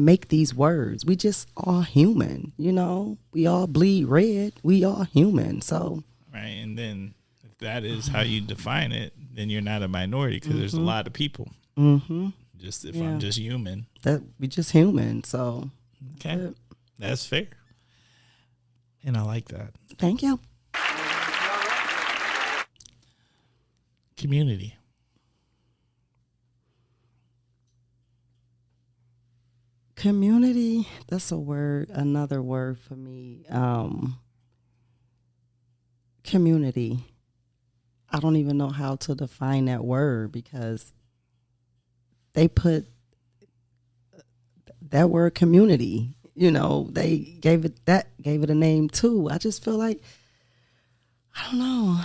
make these words. We just all human, We all bleed red. We all human. So right, and then if that is how you define it, then you're not a minority, because there's a lot of people. Just if I'm just human, that we just human. So okay, that's fair, and I like that. Thank you. Community. Community, that's another word for me. Community. I don't even know how to define that word, because they put that word community, they gave it a name too. I just feel like, I don't know.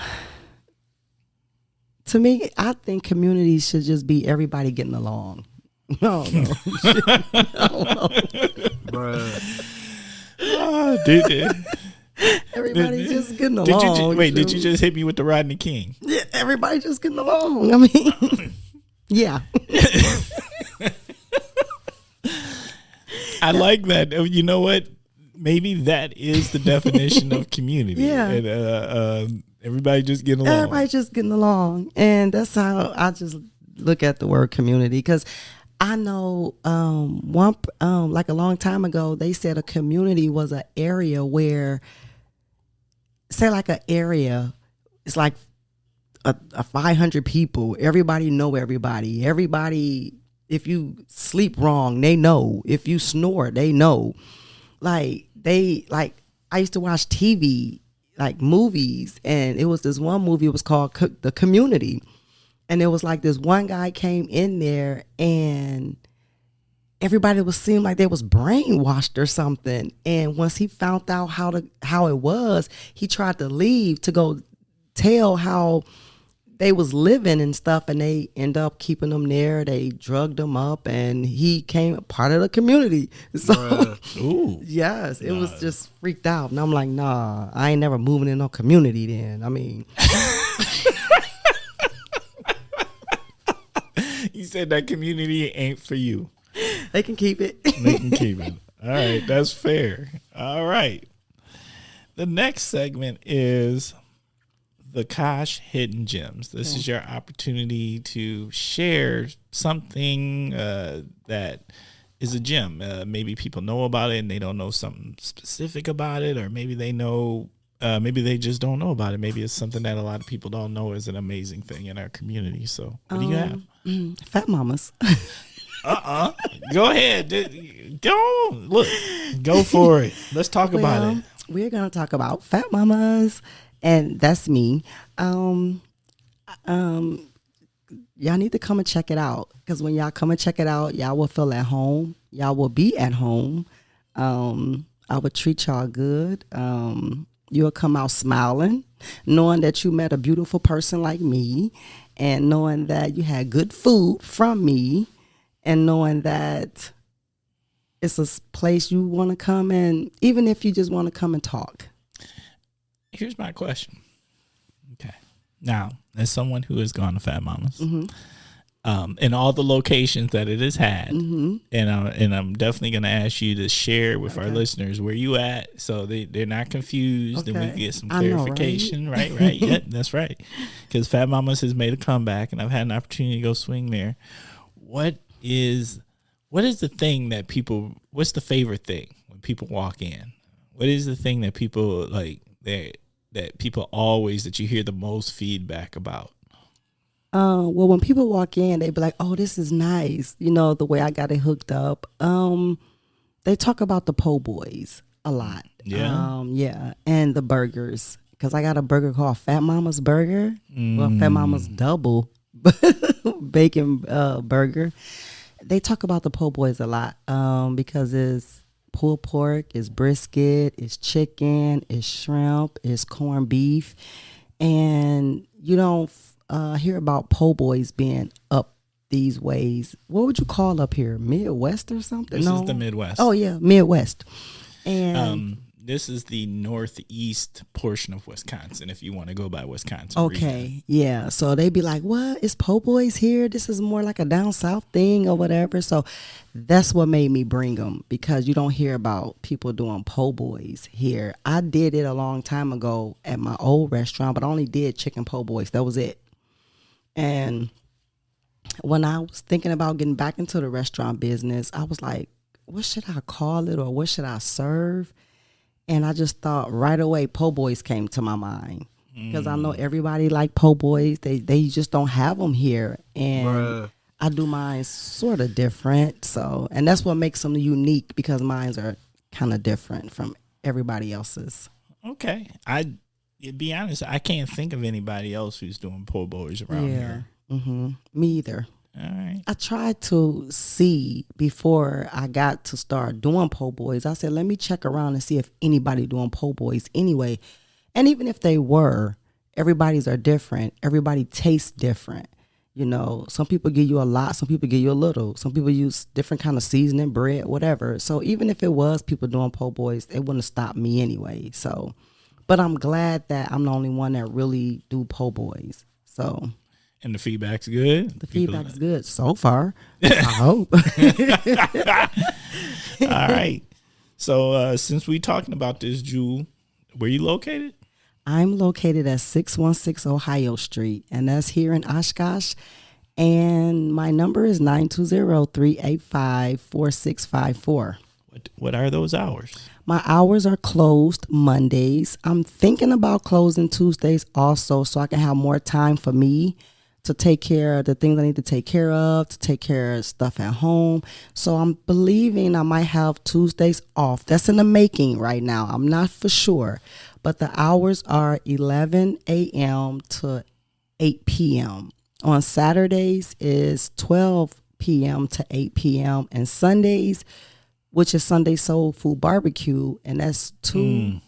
To me, I think community should just be everybody getting along. No. Bruh. Oh, dude. Everybody just getting along. Did you just hit me with the Rodney King? Yeah, everybody just getting along. I mean, yeah. I like that. You know what? Maybe that is the definition of community. Yeah. And, everybody just getting along. Everybody just getting along. And that's how I just look at the word community. Because I know like a long time ago, they said a community was an area where, say like an area, it's like a 500 people. Everybody know everybody. Everybody, if you sleep wrong, they know. If you snore, they know. I used to watch TV, like movies, and it was this one movie, it was called The Community, and it was like this one guy came in there, and everybody seemed like they was brainwashed or something, and once he found out how it was, he tried to leave to go tell how they was living and stuff, and they end up keeping him there. They drugged him up, and he came part of the community. So, yes, it was just freaked out. And I'm like, nah, I ain't never moving in no community then. I mean. You said that community ain't for you. They can keep it. They can keep it. All right, that's fair. All right. The next segment is the Kosh Hidden Gems. This is your opportunity to share something that is a gem. Maybe people know about it and they don't know something specific about it, or maybe they know, maybe they just don't know about it. Maybe it's something that a lot of people don't know is an amazing thing in our community. So what do you have? Fat mamas. Go ahead. Go for it. Let's talk about it. We're going to talk about fat mamas, and that's me. Y'all need to come and check it out, because when y'all come and check it out, y'all will feel at home. Y'all will be at home. I would treat y'all good. You'll come out smiling, knowing that you met a beautiful person like me, and knowing that you had good food from me, and knowing that it's a place you want to come, and even if you just want to come and talk. Here's my question. Okay. Now, as someone who has gone to Fat Mamas, in all the locations that it has had, and I'm definitely going to ask you to share with our listeners where you at, so they're not confused, and we can get some clarification. Right? Yeah, that's right. Because Fat Mamas has made a comeback, and I've had an opportunity to go swing there. What is the thing that people, what's the favorite thing when people walk in? What is the thing that people like, that people always, that you hear the most feedback about? Well, when people walk in, they be like, oh, this is nice. You know, the way I got it hooked up. They talk about the po' boys a lot. Yeah. And the burgers. Because I got a burger called Fat Mama's Burger. Well, Fat Mama's Double Bacon Burger. They talk about the po' boys a lot because it's pulled pork, it's brisket, it's chicken, it's shrimp, it's corned beef. And you don't hear about po' boys being up these ways. What would you call up here? Midwest or something? This is the Midwest. Oh, yeah, Midwest. And this is the northeast portion of Wisconsin, if you want to go by Wisconsin. Okay, region. Yeah. So they be like, what? Is po' boys here? This is more like a down south thing or whatever. So that's what made me bring them, because you don't hear about people doing po' boys here. I did it a long time ago at my old restaurant, but I only did chicken po' boys. That was it. And when I was thinking about getting back into the restaurant business, I was like, what should I call it, or what should I serve? And I just thought right away, po' boys came to my mind, because I know everybody like po' boys. They just don't have them here, and I do mine sort of different. So, and that's what makes them unique, because mines are kind of different from everybody else's. Okay, to be honest, I can't think of anybody else who's doing po' boys around here. Me either. All right. I tried to see before I got to start doing po' boys. I said, let me check around and see if anybody doing po' boys anyway. And even if they were, everybody's are different. Everybody tastes different. You know, some people give you a lot, some people give you a little. Some people use different kind of seasoning, bread, whatever. So even if it was people doing po' boys, it wouldn't stop me anyway. So, but I'm glad that I'm the only one that really do po' boys. So. And the feedback's good? The feedback's good so far. I hope. All right. So since we talking about this, Jewel, where you located? I'm located at 616 Ohio Street, and that's here in Oshkosh. And my number is 920-385-4654. What are those hours? My hours are closed Mondays. I'm thinking about closing Tuesdays also, so I can have more time for me to take care of the things I need to take care of, to take care of stuff at home. So I'm believing I might have Tuesdays off. That's in the making right now. I'm not for sure. But the hours are 11 a.m. to 8 p.m. On Saturdays is 12 p.m. to 8 p.m. And Sundays, which is Sunday Soul Food Barbecue, and that's 2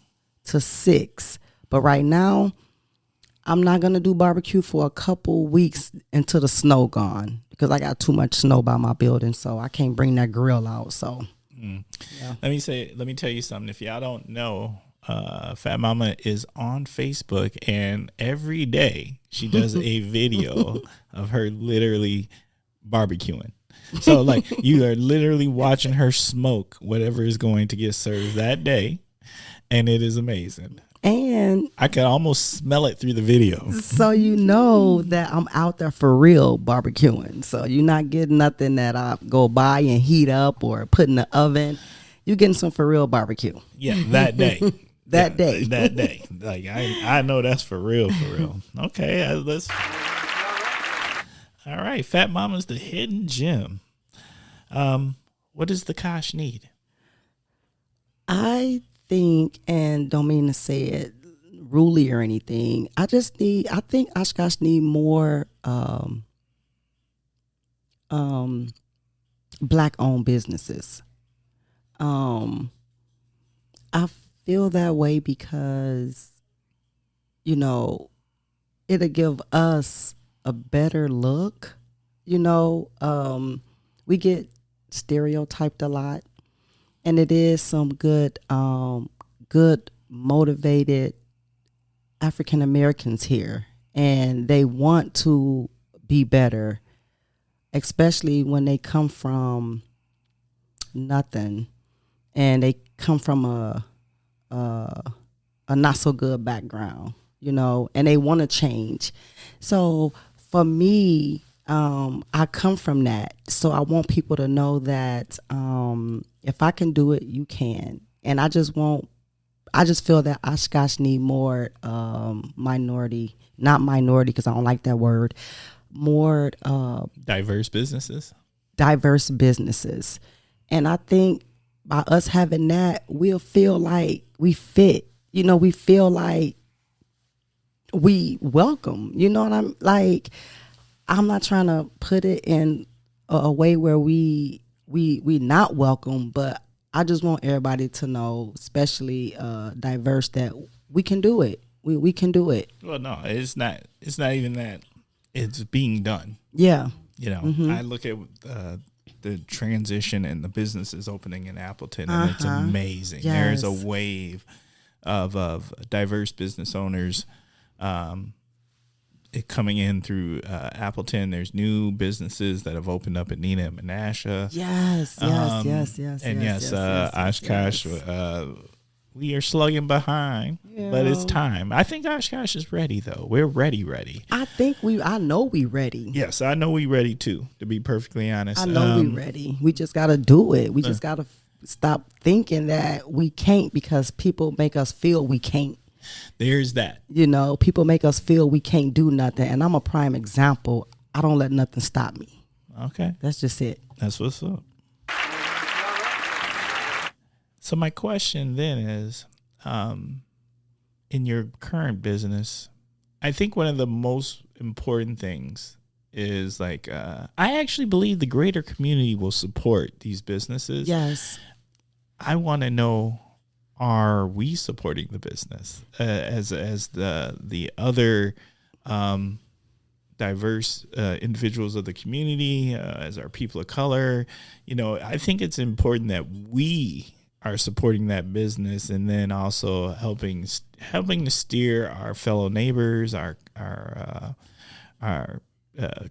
to 6. But right now, I'm not going to do barbecue for a couple weeks until the snow gone, because I got too much snow by my building, so I can't bring that grill out. So yeah. Let me tell you something. If y'all don't know, Fat Mama is on Facebook, and every day she does a video of her literally barbecuing. So like you are literally watching her smoke whatever is going to get served that day, and it is amazing. And I can almost smell it through the video. so you know that I'm out there for real barbecuing. So you're not getting nothing that I go buy and heat up or put in the oven. You're getting some for real barbecue. Yeah, that day. That day. That day. Like I know that's for real, for real. Okay, let's. All right, Fat Mama's the hidden gem. What does the Kosh need? I think, and don't mean to say it rudely or anything, I think Oshkosh need more black owned businesses. I feel that way because, it'll give us a better look. We get stereotyped a lot, and it is some good motivated African Americans here, and they want to be better, especially when they come from nothing and they come from a not so good background, and they want to change. So for me, I come from that. So I want people to know that if I can do it, you can. And I just feel that Oshkosh need more minority, not minority because I don't like that word, more diverse businesses. And I think by us having that, we'll feel like we fit. We feel like we welcome. You know what I'm like? I'm not trying to put it in a way where we not welcome, but I just want everybody to know, especially diverse, that we can do it. We can do it. Well, no, it's not even that. It's being done. Yeah. I look at the transition and the businesses opening in Appleton, and it's amazing. Yes. There's a wave of diverse business owners coming in through Appleton. There's new businesses that have opened up at Nina and Menasha. Yes. And Oshkosh, we are slugging behind, but it's time. I think Oshkosh is ready, though. We're ready. I know we ready. Yes, I know we ready, too, to be perfectly honest. I know we ready. We just got to do it. We just got to stop thinking that we can't because people make us feel we can't. There's that. People make us feel we can't do nothing. And I'm a prime example. I don't let nothing stop me. Okay. That's just it. That's what's up. So my question then is, in your current business, I think one of the most important things is like, I actually believe the greater community will support these businesses. Yes. I want to know, are we supporting the business as the other diverse individuals of the community, as our people of color? I think it's important that we are supporting that business, and then also helping to steer our fellow neighbors, our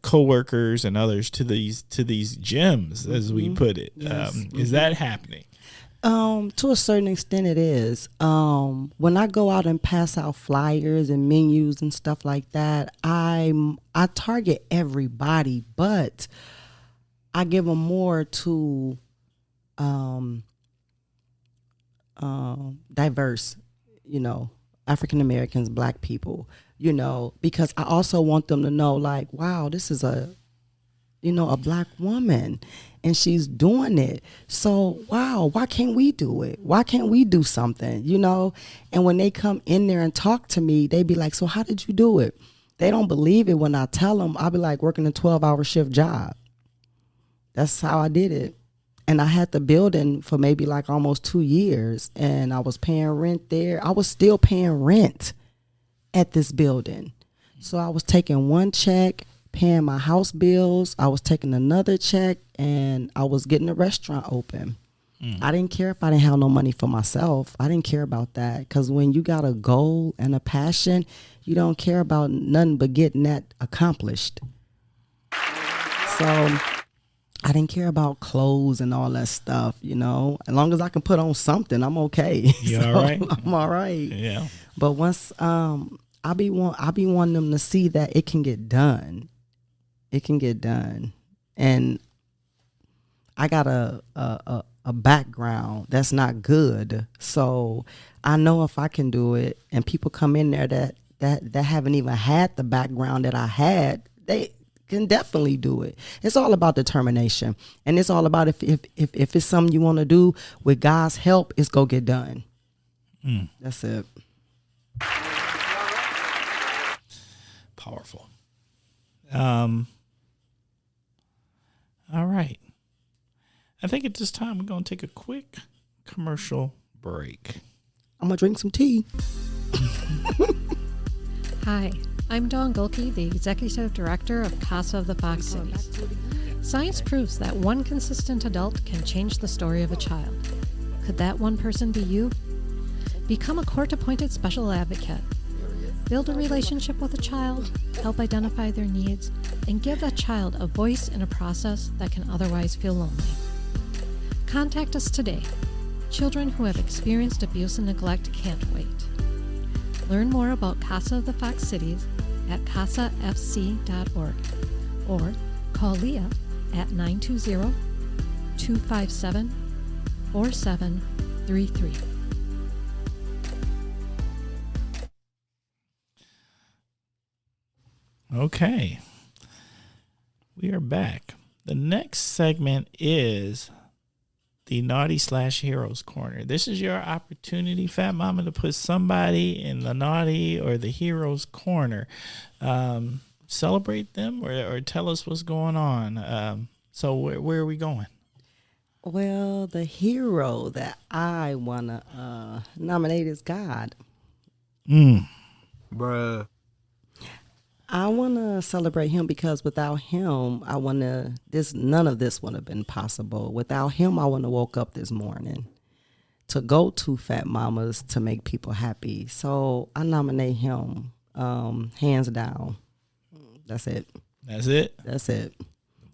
co-workers and others to these gems, as we put it. Yes. Is that happening? To a certain extent it is. When I go out and pass out flyers and menus and stuff like that, I target everybody, but I give them more to diverse, African Americans, black people, because I also want them to know, like, wow, this is a black woman and she's doing it. So, wow, why can't we do it? Why can't we do something, And when they come in there and talk to me, they be like, so how did you do it? They don't believe it when I tell them. I'll be like, working a 12-hour shift job. That's how I did it. And I had the building for maybe like almost 2 years, and I was paying rent there. I was still paying rent at this building. So I was taking one check, paying my house bills. I was taking another check, and I was getting a restaurant open. I didn't care if I didn't have no money for myself. I didn't care about that, because when you got a goal and a passion, you don't care about nothing but getting that accomplished. So I didn't care about clothes and all that stuff, you know. As long as I can put on something, I'm okay. You So all right? I'm all right. Yeah. But once I be wanting them to see that it can get done. It can get done. And I got a background that's not good. So I know if I can do it and people come in there that haven't even had the background that I had, they can definitely do it. It's all about determination. And it's all about if it's something you want to do with God's help, it's go get done. That's it. Powerful. All right. I think at this time we're going to take a quick commercial break. I'm going to drink some tea. Hi, I'm Dawn Gulke, the Executive Director of Casa of the Fox Cities. Science proves that one consistent adult can change the story of a child. Could that one person be you? Become a court-appointed special advocate. Build a relationship with a child, help identify their needs, and give that child a voice in a process that can otherwise feel lonely. Contact us today. Children who have experienced abuse and neglect can't wait. Learn more about Casa of the Fox Cities at casafc.org or call Leah at 920-257-4733. Okay. We are back. The next segment is the Naughty/Heroes Corner. This is your opportunity, Fat Mama, to put somebody in the naughty or the heroes corner. Celebrate them or tell us what's going on. So where are we going? Well, the hero that I want to nominate is God. Bruh. I want to celebrate him because without him, none of this would have been possible. Without him, I wouldn't have woke up this morning to go to Fat Mamas to make people happy. So I nominate him, hands down. That's it. That's it? That's it.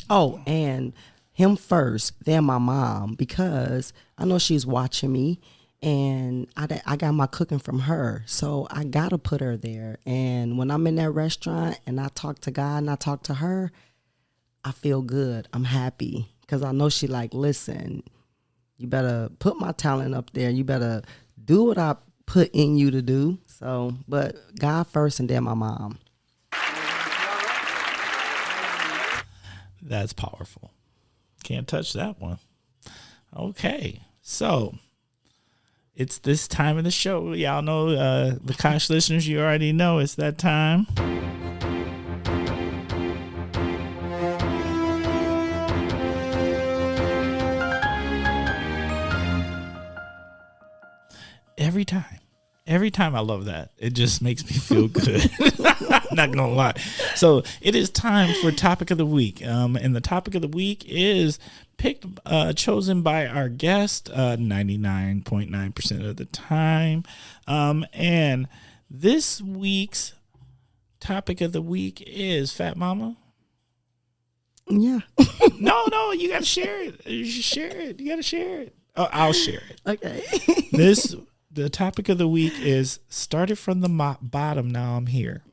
Oh, and him first, then my mom, because I know she's watching me. And I got my cooking from her, so I got to put her there. And when I'm in that restaurant and I talk to God and I talk to her, I feel good. I'm happy because I know she like, listen, you better put my talent up there. You better do what I put in you to do. So, but God first and then my mom. That's powerful. Can't touch that one. Okay, so it's this time of the show. Y'all know, the Kosh listeners, you already know it's that time. Every time I love that. It just makes me feel good. Not gonna lie. So it is time for topic of the week. And the topic of the week is chosen by our guest 99.9% of the time. And this week's topic of the week is Fat Mama. Yeah. No, you gotta share it. You should share it. You gotta share it. Oh, I'll share it. Okay. The topic of the week is started from the bottom, now I'm here.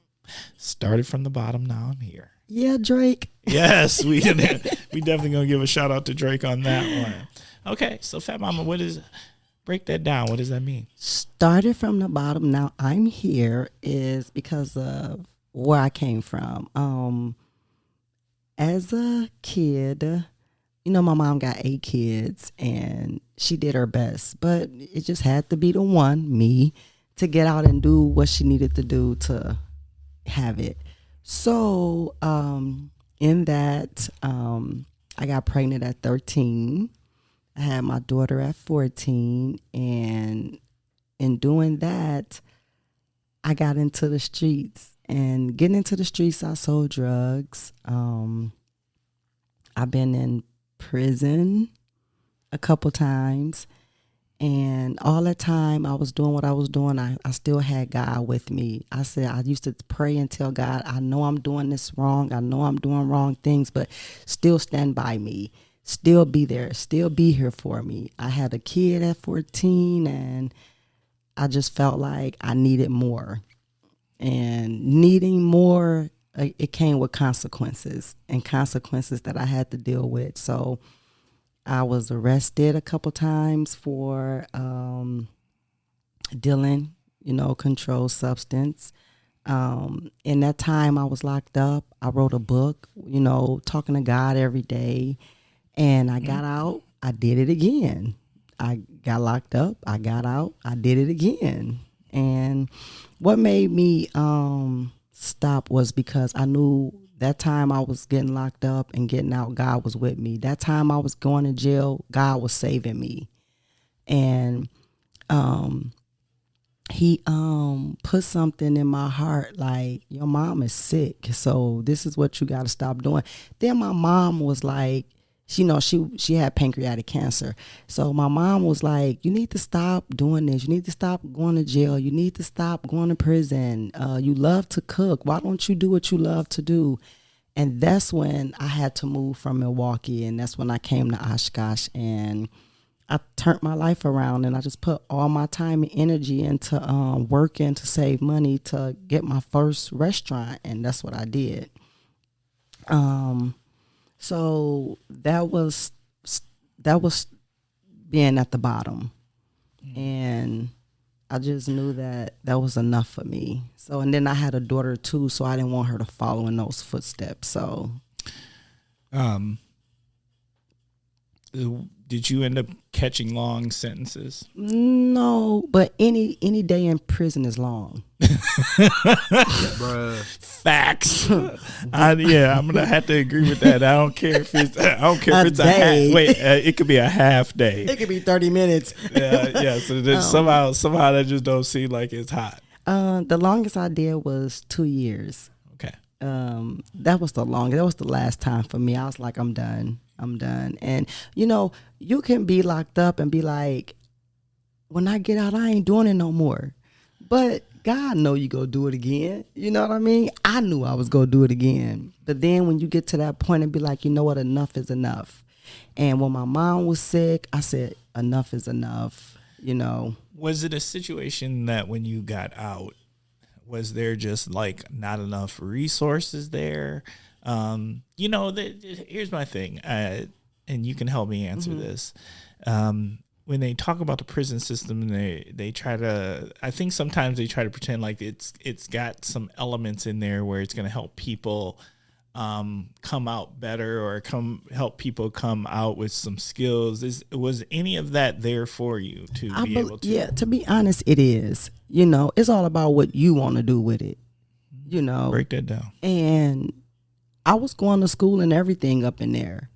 Started from the bottom, now I'm here. Yeah, Drake. Yes, we definitely gonna give a shout out to Drake on that one. Okay, so Fat Mama, break that down. What does that mean? Started from the bottom, now I'm here is because of where I came from. As a kid, you know, my mom got 8 kids and she did her best, but it just had to be the one, me, to get out and do what she needed to do to have it. So in that, I got pregnant at 13. I had my daughter at 14. And in doing that, I got into the streets. And getting into the streets, I sold drugs. I've been in prison a couple times. And all the time I was doing what I was doing, I still had God with me. I said, I used to pray and tell God, I know I'm doing this wrong. I know I'm doing wrong things, but still stand by me. Still be there. Still be here for me. I had a kid at 14 and I just felt like I needed more. And needing more, it came with consequences and consequences that I had to deal with. So I was arrested a couple times for dealing, controlled substance. In that time I was locked up. I wrote a book, talking to God every day. And I got out. I did it again. I got locked up. I got out. I did it again. And what made me stop was because I knew that time I was getting locked up and getting out, God was with me. That time I was going to jail, God was saving me. And he put something in my heart like, your mom is sick, so this is what you got to stop doing. Then my mom was like, she had pancreatic cancer. So my mom was like, you need to stop doing this. You need to stop going to jail. You need to stop going to prison. You love to cook. Why don't you do what you love to do? And that's when I had to move from Milwaukee. And that's when I came to Oshkosh. And I turned my life around. And I just put all my time and energy into working to save money to get my first restaurant. And that's what I did. So that was being at the bottom, and I just knew that was enough for me. So, and then I had a daughter too, so I didn't want her to follow in those footsteps. So, did you end up catching long sentences? No, but any day in prison is long. Bruh. Facts. I'm gonna have to agree with that. I don't care if it's a half. Wait, it could be a half day. It could be 30 minutes. Yeah. So somehow that just don't seem like it's hot. The longest I did was 2 years. Okay. That was the longest. That was the last time for me. I was like, I'm done. And you can be locked up and be like, when I get out, I ain't doing it no more. But God know you go do it again. You know what I mean? I knew I was going to do it again. But then when you get to that point and be like, you know what, enough is enough. And when my mom was sick, I said, enough is enough, Was it a situation that when you got out, was there just like not enough resources there? Here's my thing, and you can help me answer this. When they talk about the prison system, they try to, I think sometimes they try to pretend like it's got some elements in there where it's going to help people come out better or help people come out with some skills. Was any of that there for you to be able to? Yeah, to be honest, it is. It's all about what you want to do with it. Break that down. And I was going to school and everything up in there,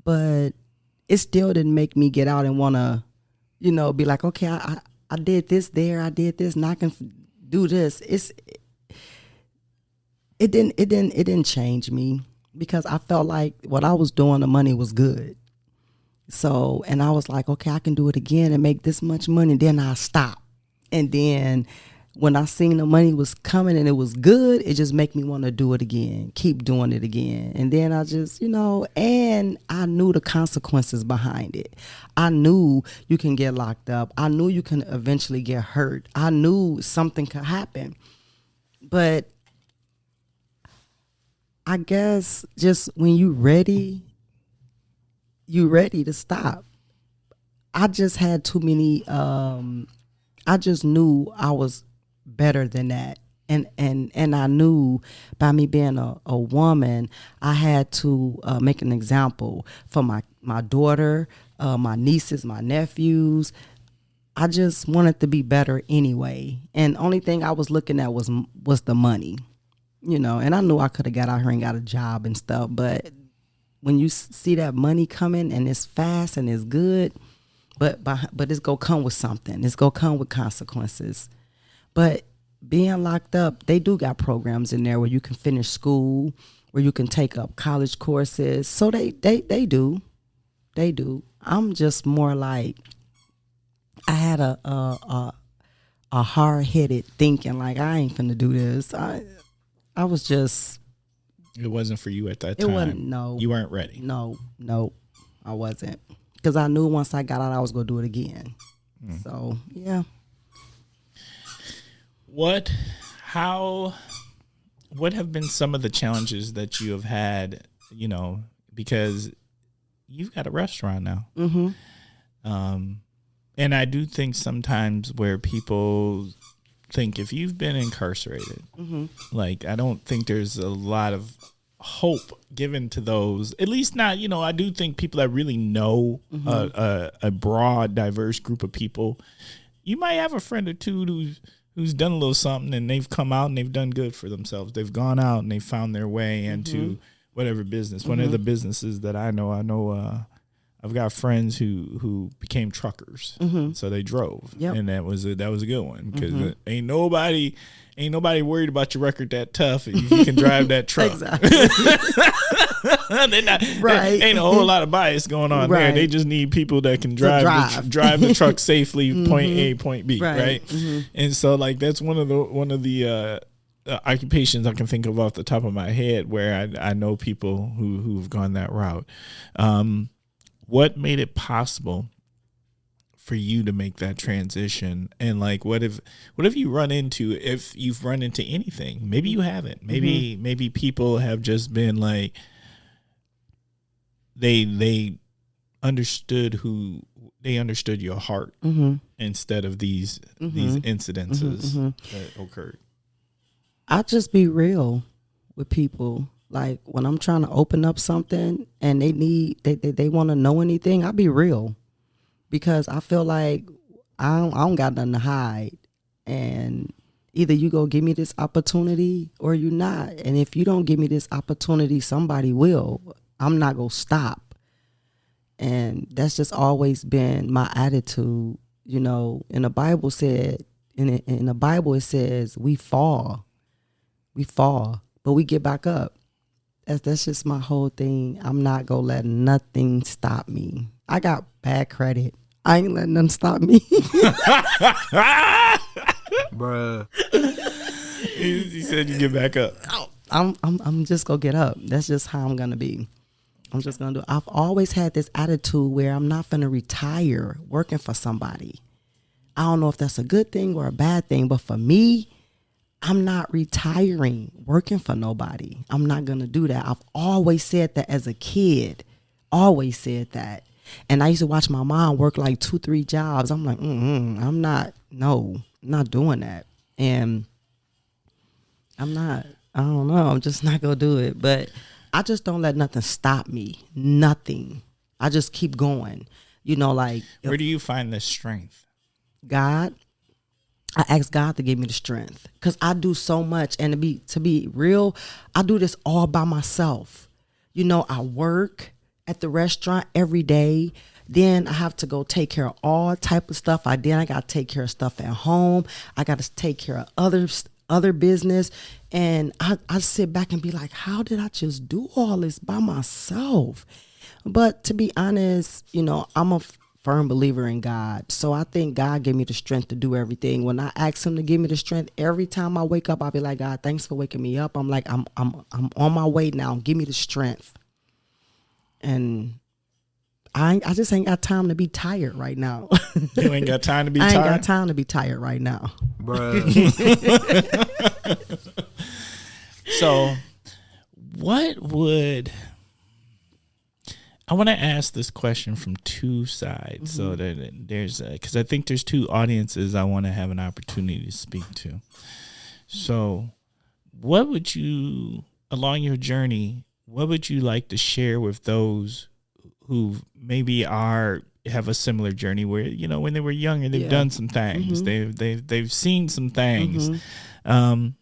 but it still didn't make me get out and want to, be like, okay, I did this there, I did this, and I can do this. It didn't change me because I felt like what I was doing, the money was good. So, and I was like, okay, I can do it again and make this much money. Then I stop. And then when I seen the money was coming and it was good, it just make me want to do it again, keep doing it again. And then I just, and I knew the consequences behind it. I knew you can get locked up. I knew you can eventually get hurt. I knew something could happen. But I guess just when you ready to stop. I just had too many, I just knew I was better than that. And I knew by me being a woman, I had to make an example for my daughter, my nieces, my nephews. I just wanted to be better anyway. And only thing I was looking at was the money, and I knew I could have got out here and got a job and stuff. But when you see that money coming and it's fast and it's good, but it's going to come with something. It's going to come with consequences. But being locked up, they do got programs in there where you can finish school, where you can take up college courses. So they do. I'm just more like, I had a hard-headed thinking, like, I ain't finna do this. I was just... It wasn't for you at that time. It wasn't, no. You weren't ready. No, I wasn't. Because I knew once I got out, I was going to do it again. So, yeah. What have been some of the challenges that you have had, because you've got a restaurant now. And I do think sometimes where people think if you've been incarcerated, like, I don't think there's a lot of hope given to those, at least not, I do think people that really know a broad, diverse group of people, you might have a friend or two who's done a little something and they've come out and they've done good for themselves. They've gone out and they found their way into whatever business. One of the businesses that I know, I've got friends who became truckers, so they drove, and that was a good one because ain't nobody worried about your record that tough if you can drive that truck. Exactly. Right. Ain't a whole lot of bias going on there. They just need people that can drive the truck safely, point A, point B, right? And so, like, that's one of the occupations I can think of off the top of my head where I know people who've gone that route. What made it possible for you to make that transition? And like, what have you run into, if you've run into anything? Maybe you haven't. Maybe people have just been like, they understood your heart instead of these incidences that occurred. I just be real with people. Like, when I'm trying to open up something and they want to know anything, I'll be real, because I feel like I don't got nothing to hide. And either you go give me this opportunity or you not. And if you don't give me this opportunity, somebody will. I'm not going to stop. And that's just always been my attitude. In the Bible in the Bible it says we fall, but we get back up. That's just my whole thing. I'm not going to let nothing stop me. I got bad credit. I ain't letting them stop me. Bruh. He said you get back up. I'm just going to get up. That's just how I'm going to be. I'm just going to do it. I've always had this attitude where I'm not going to retire working for somebody. I don't know if that's a good thing or a bad thing, but for me, I'm not retiring working for nobody. I'm not going to do that. I've always said that as a kid. Always said that. And I used to watch my mom work like 2-3 jobs. I'm like, I'm not doing that. And I don't know. I'm just not going to do it. But I just don't let nothing stop me. Nothing. I just keep going. Like. Where do you find the strength? God. I ask God to give me the strength, because I do so much. And to be real, I do this all by myself. I work at the restaurant every day. Then I have to go take care of all type of stuff. I got to take care of stuff at home. I got to take care of other business. And I sit back and be like, how did I just do all this by myself? But to be honest, I'm a firm believer in God. So I think God gave me the strength to do everything. When I ask him to give me the strength, every time I wake up, I'll be like, God, thanks for waking me up. I'm like, I'm on my way now. Give me the strength. And I just ain't got time to be tired right now. You ain't got time to be tired? I ain't got time to be tired right now. Bruh. So I want to ask this question from two sides, so that there's, because I think there's two audiences I want to have an opportunity to speak to. So what would you, along your journey, what would you like to share with those who maybe have a similar journey where, when they were younger, they've done some things, they've seen some things, ain't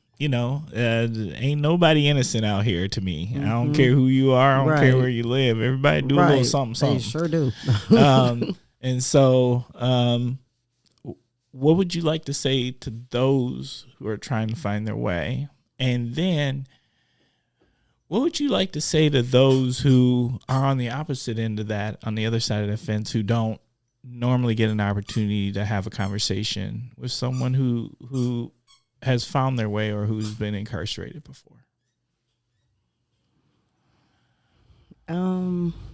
nobody innocent out here to me. I don't care who you are. I don't care where you live. Everybody do a little something. They sure do. And so, what would you like to say to those who are trying to find their way? And then, what would you like to say to those who are on the opposite end of that, on the other side of the fence, who don't normally get an opportunity to have a conversation with someone who has found their way or who's been incarcerated before?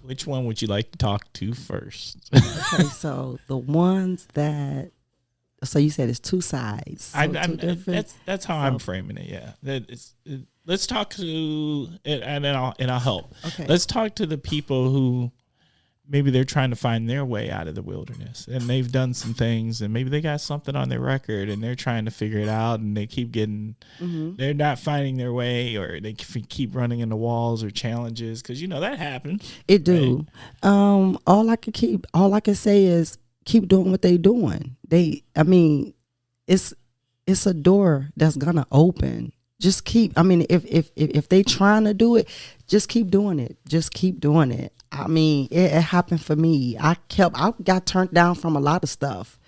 Which one would you like to talk to first? Okay, so the ones that, so you said it's two sides. So two different. That's how I'm framing it. Yeah, let's talk to and I'll help. Okay. Let's talk to the people who maybe they're trying to find their way out of the wilderness, and they've done some things, and maybe they got something on their record, and they're trying to figure it out, and they keep getting, they're not finding their way, or they keep running into walls or challenges, because that happens. It do. Right? All I can say is keep doing what they doing. It's a door that's gonna open. Just keep. If they trying to do it, just keep doing it. Just keep doing it. It happened for me. I got turned down from a lot of stuff,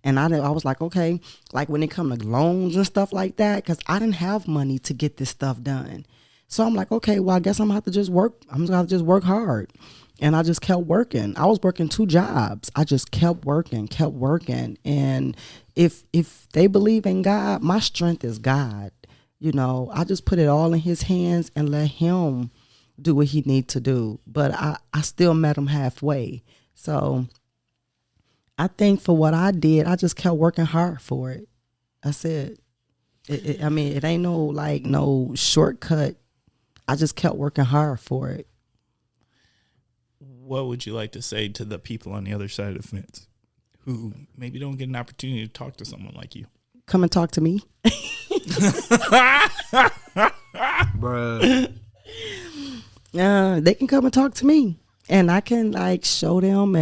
and I was like, okay, like when it come to loans and stuff like that, because I didn't have money to get this stuff done. So I'm like, okay, well, I guess I'm gonna have to just work. I'm gonna have to just work hard, and I just kept working. I was working 2 jobs. I just kept working, and if they believe in God, my strength is God. I just put it all in His hands and let Him do what He need to do. But I still met Him halfway. So I think for what I did, I just kept working hard for it. That's it. It ain't no shortcut. I just kept working hard for it. What would you like to say to the people on the other side of the fence who maybe don't get an opportunity to talk to someone like you? Come and talk to me. Bruh. They can come and talk to me, and I can show them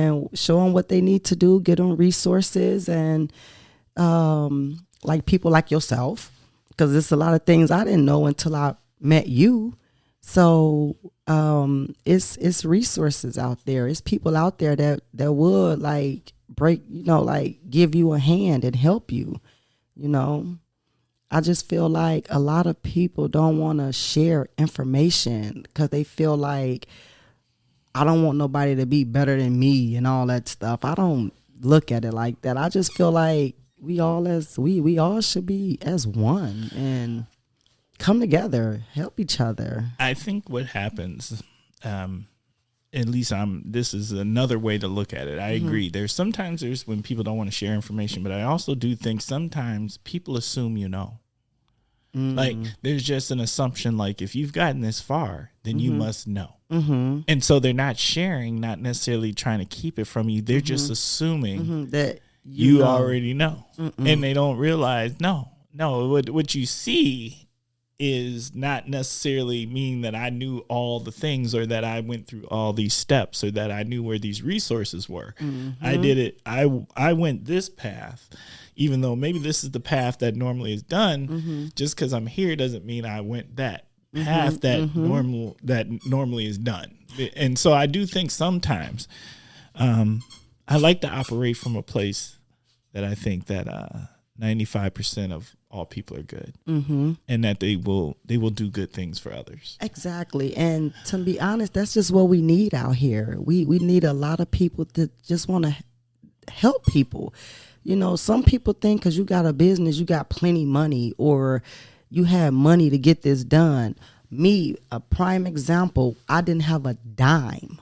what they need to do, get them resources, and people like yourself, because there's a lot of things I didn't know until I met you. So it's resources out there. It's people out there that would give you a hand and help you. I just feel like a lot of people don't want to share information because they feel like I don't want nobody to be better than me and all that stuff. I don't look at it like that. I just feel like we all should be as one and come together, help each other. I think what happens, at least this is another way to look at it. I agree. There's when people don't want to share information, but I also do think sometimes people assume Like there's just an assumption, like if you've gotten this far, then you must know. And so they're not sharing, not necessarily trying to keep it from you. They're just assuming that you already know. And they don't realize, no, what you see is not necessarily mean that I knew all the things or that I went through all these steps or that I knew where these resources were. I did it. I went this path, even though maybe this is the path that normally is done. Just because I'm here doesn't mean I went that path that normally is done. And so I do think sometimes I like to operate from a place that I think that 95% of all people are good, and that they will do good things for others. Exactly. And to be honest, that's just what we need out here. We need a lot of people that just want to help people. Some people think because you got a business, you got plenty money, or you have money to get this done. Me, a prime example, I didn't have a dime.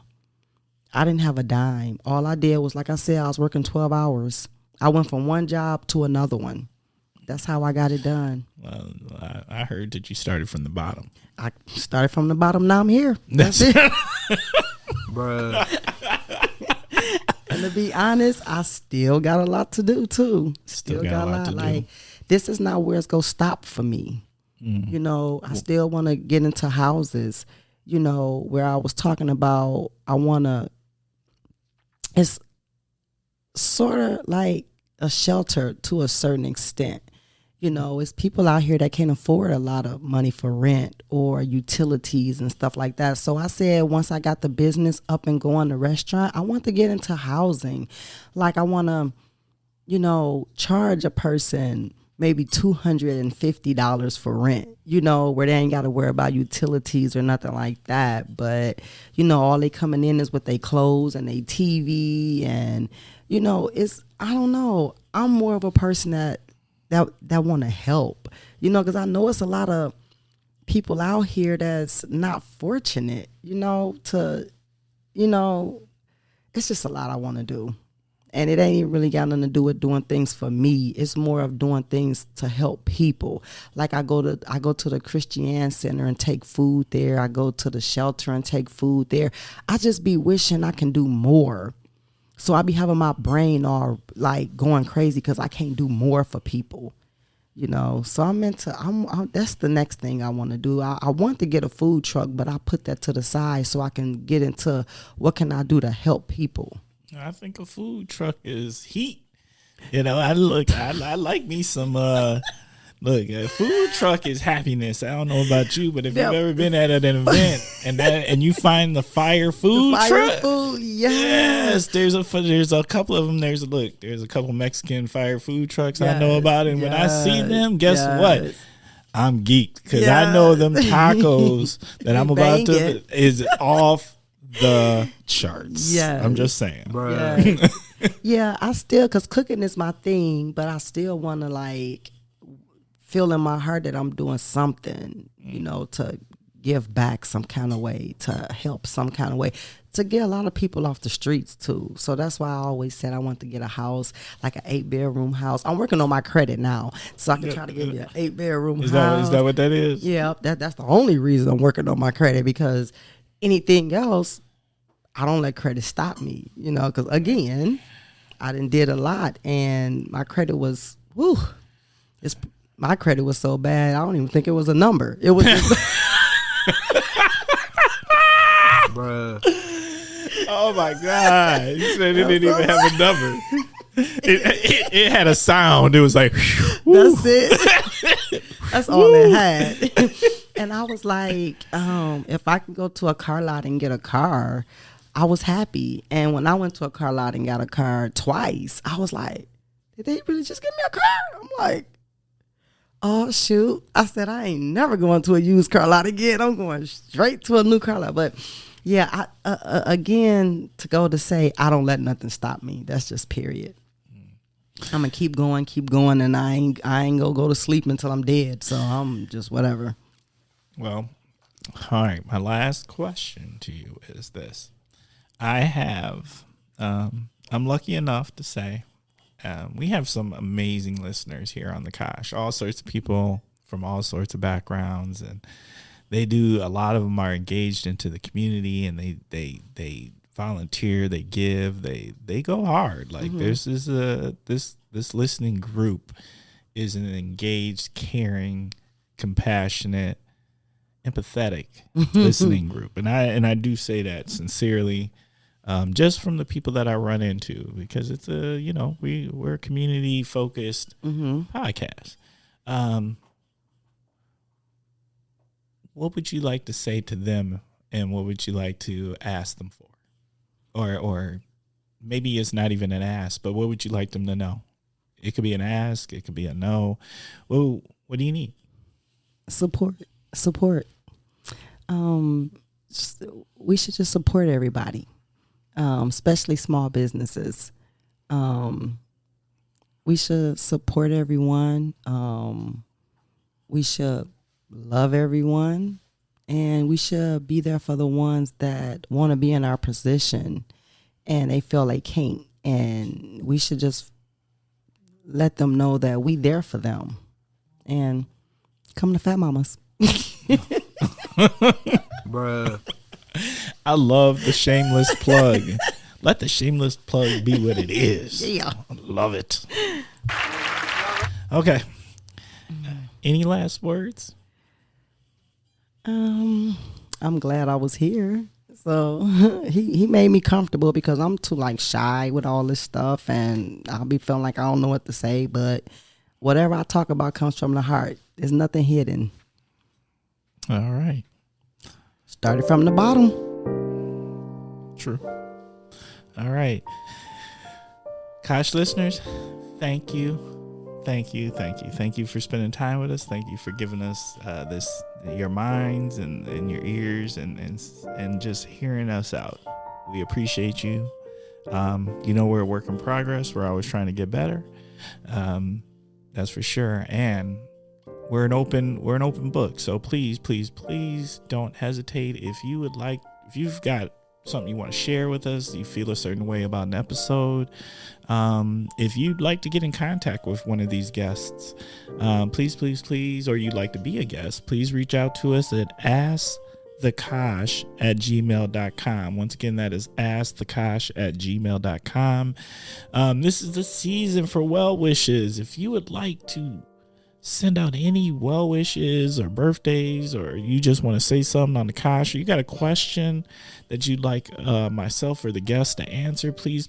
All I did was, like I said, I was working 12 hours. I went from one job to another one. That's how I got it done. Well, I heard that you started from the bottom. I started from the bottom. Now I'm here. That's it. Bruh. And to be honest, I still got a lot to do too. Still got a lot. Like, this is not where it's going to stop for me. I still want to get into houses, where I was talking about, it's sort of like a shelter to a certain extent. It's people out here that can't afford a lot of money for rent or utilities and stuff like that. So I said, once I got the business up and going, the restaurant, I want to get into housing. Like, I want to, charge a person maybe $250 for rent, where they ain't got to worry about utilities or nothing like that. But, all they coming in is with their clothes and their TV and, you know, I don't know. I'm more of a person that want to help, you know, because I know it's a lot of people out here that's not fortunate, you know, it's just a lot I want to do. And it ain't really got nothing to do with doing things for me. It's more of doing things to help people. Like I go to the Christian Center and take food there. I go to the shelter and take food there. I just be wishing I can do more. So I be having my brain all like going crazy because I can't do more for people. You know, so that's the next thing I want to do. I want to get a food truck, but I put that to the side so I can get into what can I do to help people. I think a food truck is heat. You know, I like me some, a food truck is happiness. I don't know about you, but if you've ever been at an event and you find the fire food truck. Yes, there's a couple of them. There's a couple Mexican fire food trucks I know about. And when I see them, guess what? I'm geeked because I know them tacos that I'm about to is off the charts. Yeah, I'm just saying. Yeah, I still, because cooking is my thing, but I still want to like feel in my heart that I'm doing something, you know, to give back some kind of way, to help some kind of way, to get a lot of people off the streets too. So that's why I always said I want to get a house, like an 8-bedroom house. I'm working on my credit now, so I can try to get me an 8-bedroom house. Is that what that is? Yeah, that's the only reason I'm working on my credit, because anything else, I don't let credit stop me, you know, because again, I did a lot and my credit was, my credit was so bad, I don't even think it was a number. It was just Bruh. Oh my God. He said it didn't even have a number. It had a sound. It was like, that's it. That's all it had. And I was like, if I could go to a car lot and get a car, I was happy. And when I went to a car lot and got a car twice, I was like, did they really just give me a car? I'm like, oh shoot. I said, I ain't never going to a used car lot again. I'm going straight to a new car lot. But yeah, again, to go to say, I don't let nothing stop me. That's just period. I'm gonna keep going, and I ain't gonna go to sleep until I'm dead. So I'm just whatever. Well, all right. My last question to you is this. I have, I'm lucky enough to say, we have some amazing listeners here on the Kosh, all sorts of people from all sorts of backgrounds, and they do, a lot of them are engaged into the community, and they volunteer, they give, they go hard. Like this listening group is an engaged, caring, compassionate, empathetic listening group. And I do say that sincerely. Just from the people that I run into, because it's we're a community focused podcast. What would you like to say to them, and what would you like to ask them for? Or maybe it's not even an ask, but what would you like them to know? It could be an ask, it could be a no. Well, what do you need? Support. We should just support everybody. Especially small businesses. We should support everyone. We should love everyone, and we should be there for the ones that want to be in our position and they feel they can't. And we should just let them know that we there for them. And come to Fat Mamas. Bruh. I love the shameless plug. Let the shameless plug be what it is. Yeah. I love it. Okay. Any last words? I'm glad I was here. So he made me comfortable, because I'm too like shy with all this stuff, and I'll be feeling like I don't know what to say, but whatever I talk about comes from the heart. There's nothing hidden. All right. Started from the bottom. True. All right. Kosh listeners, thank you. Thank you for spending time with us. Thank you for giving us your minds and your ears and just hearing us out. We appreciate you. We're a work in progress. We're always trying to get better. That's for sure. And we're an open book. So please don't hesitate. If you've got something you want to share with us, you feel a certain way about an episode, if you'd like to get in contact with one of these guests, please, or you'd like to be a guest, please reach out to us at askthekosh@gmail.com. Once again, that is askthekosh@gmail.com. This is the season for well wishes. If you would like to send out any well wishes or birthdays, or you just want to say something on the Kosh, or you got a question that you'd like myself or the guest to answer, please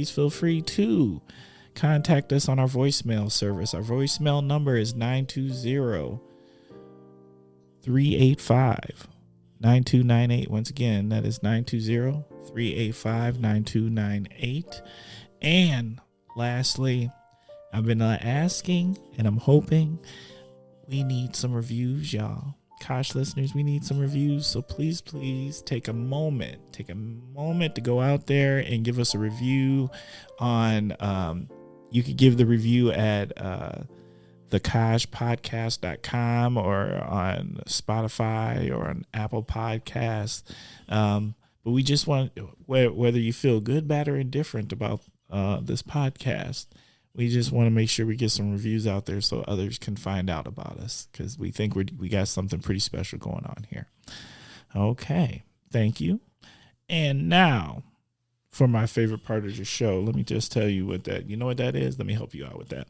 feel free to contact us on our voicemail service. Our voicemail number is 920-385-9298. Once again, that is 920-385-9298. And lastly, I've been asking, and I'm hoping, we need some reviews, y'all. Kosh listeners, we need some reviews. So please take a moment to go out there and give us a review on, you could give the review at thekoshpodcast.com or on Spotify or on Apple Podcasts. But we just want, whether you feel good, bad, or indifferent about this podcast, we just want to make sure we get some reviews out there so others can find out about us, because we think we got something pretty special going on here. Okay, thank you. And now for my favorite part of the show, let me just tell you what that is. Let me help you out with that.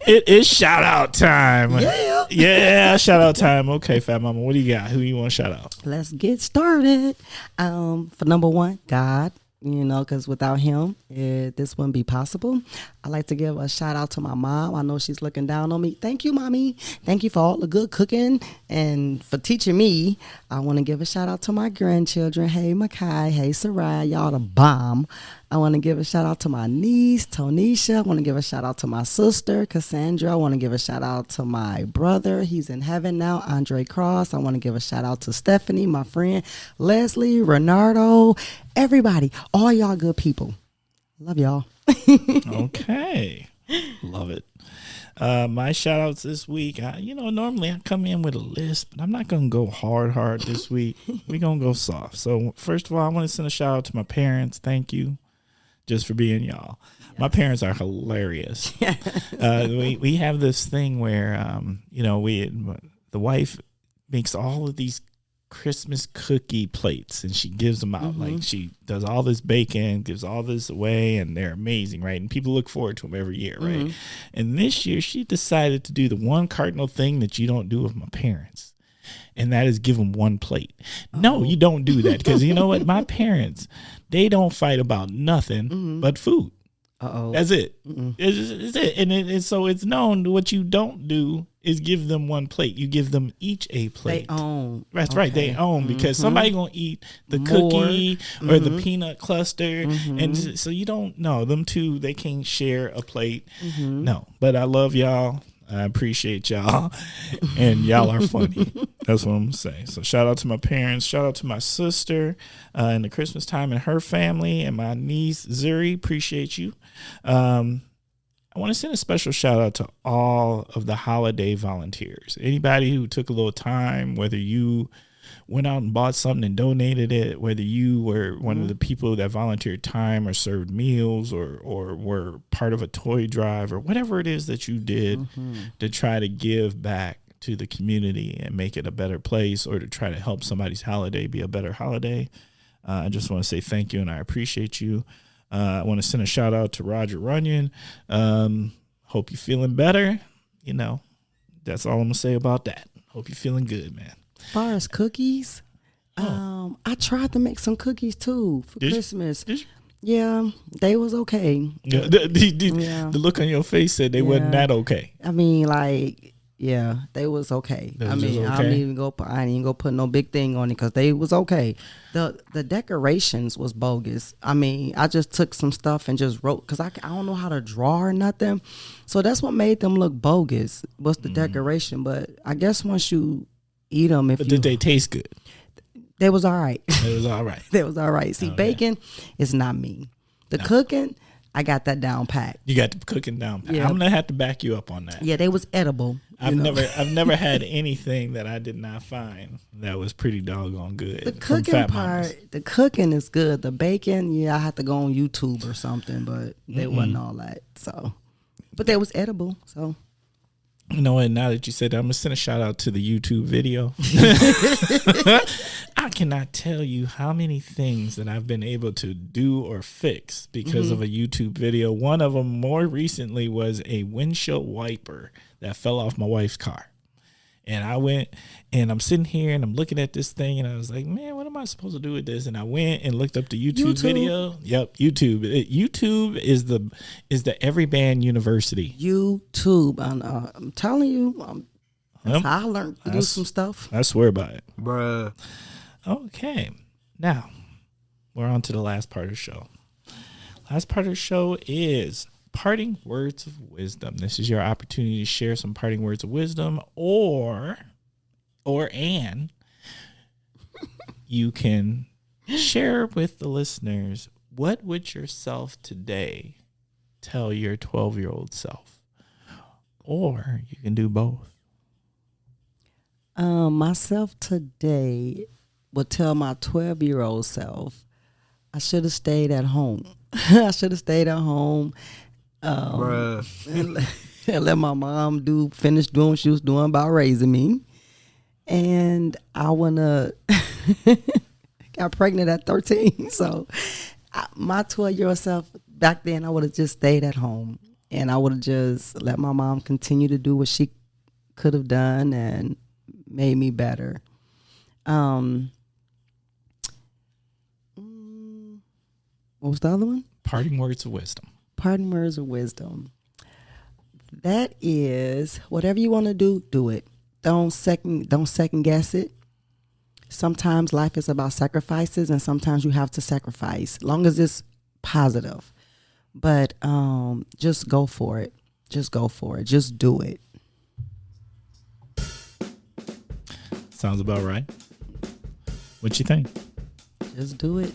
It is shout out time. Yeah, shout out time. Okay, Fat Mama, what do you got? Who you want to shout out? Let's get started. For number one, God. Because without him, this wouldn't be possible. I like to give a shout out to my mom. I know she's looking down on me. Thank you, Mommy. Thank you for all the good cooking and for teaching me. I want to give a shout out to my grandchildren. Hey, Makai. Hey, Sarai. Y'all the bomb. I want to give a shout out to my niece, Tonisha. I want to give a shout out to my sister, Cassandra. I want to give a shout out to my brother. He's in heaven now, Aundre Cross. I want to give a shout out to Stephanie, my friend, Leslie, Renardo, everybody, all y'all good people. Love y'all. Okay. Love it. My shout outs this week, normally I come in with a list, but I'm not going to go hard this week. We're going to go soft. So first of all, I want to send a shout out to my parents. Thank you just for being y'all. Yes. My parents are hilarious. We have this thing where, the wife makes all of these Christmas cookie plates and she gives them out. Like she does all this bacon, gives all this away, and they're amazing, right? And people look forward to them every year, right? And this year she decided to do the one cardinal thing that you don't do with my parents, and that is give them one plate. No, you don't do that, because you know what? My parents, they don't fight about nothing but food. That's it. It's it. And so it's known what you don't do is give them one plate. You give them each a plate. They own. That's right. They own, because somebody going to eat the cookie or the peanut cluster. And so you don't know. Them two, they can't share a plate. No. But I love y'all. I appreciate y'all. And y'all are funny. That's what I'm going to say. So shout out to my parents. Shout out to my sister in the Christmas time and her family, and my niece Zuri. Appreciate you. I want to send a special shout out to all of the holiday volunteers. Anybody who took a little time, whether you went out and bought something and donated it, whether you were one of the people that volunteered time or served meals or were part of a toy drive or whatever it is that you did to try to give back to the community and make it a better place, or to try to help somebody's holiday be a better holiday. I just want to say thank you, and I appreciate you. I want to send a shout out to Roger Runyon. Hope you're feeling better. That's all I'm going to say about that. Hope you're feeling good, man. As far as cookies, I tried to make some cookies too for Christmas. Yeah, they was okay. Yeah, the look on your face said they wasn't that okay. I mean, they was okay. I didn't even go put no big thing on it, because they was okay. The decorations was bogus. I mean, I just took some stuff and just wrote, because I don't know how to draw or nothing. So that's what made them look bogus, was the decoration. But I guess once you eat them, did they taste good? They was all right. It was all right. They was all right. See, baking is not me. The cooking, I got that down pat. You got the cooking down. Yeah. I'm gonna have to back you up on that. Yeah, they was edible. I've never had anything that I did not find that was pretty doggone good. The from cooking Fat part, Mamas. the cooking is good. The bacon, yeah, I had to go on YouTube or something, but they wasn't all that. So, but they was edible. So, You know what? Now that you said that, I'm gonna send a shout out to the YouTube video. I cannot tell you how many things that I've been able to do or fix because of a YouTube video. One of them more recently was a windshield wiper that fell off my wife's car. And I went and I'm sitting here and I'm looking at this thing and I was like, man, what am I supposed to do with this? And I went and looked up the YouTube video. Yep, YouTube. YouTube is the every band university. YouTube. I'm telling you, that's how I learned to do some stuff. I swear by it. Bruh. Okay. Now, we're on to the last part of the show. Last part of the show is parting words of wisdom. This is your opportunity to share some parting words of wisdom or you can share with the listeners, what would yourself today tell your 12-year-old self? Or you can do both. Myself today would tell my 12-year-old self, I should have stayed at home. I should have stayed at home. And let my mom finish doing what she was doing about raising me. And I got pregnant at 13. So my 12-year-old self back then, I would have just stayed at home and I would have just let my mom continue to do what she could have done and made me better. What was the other one? Parting words of wisdom. Parting words of wisdom. That is, whatever you want to do, do it. Don't second guess it. Sometimes life is about sacrifices, and sometimes you have to sacrifice, long as it's positive. But just go for it. Just go for it. Just do it. Sounds about right. What you think? Just do it.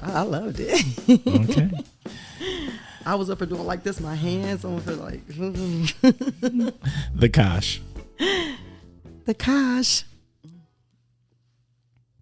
I loved it. Okay. I was up here doing like this, my hands on her like. The Kosh. The Kosh.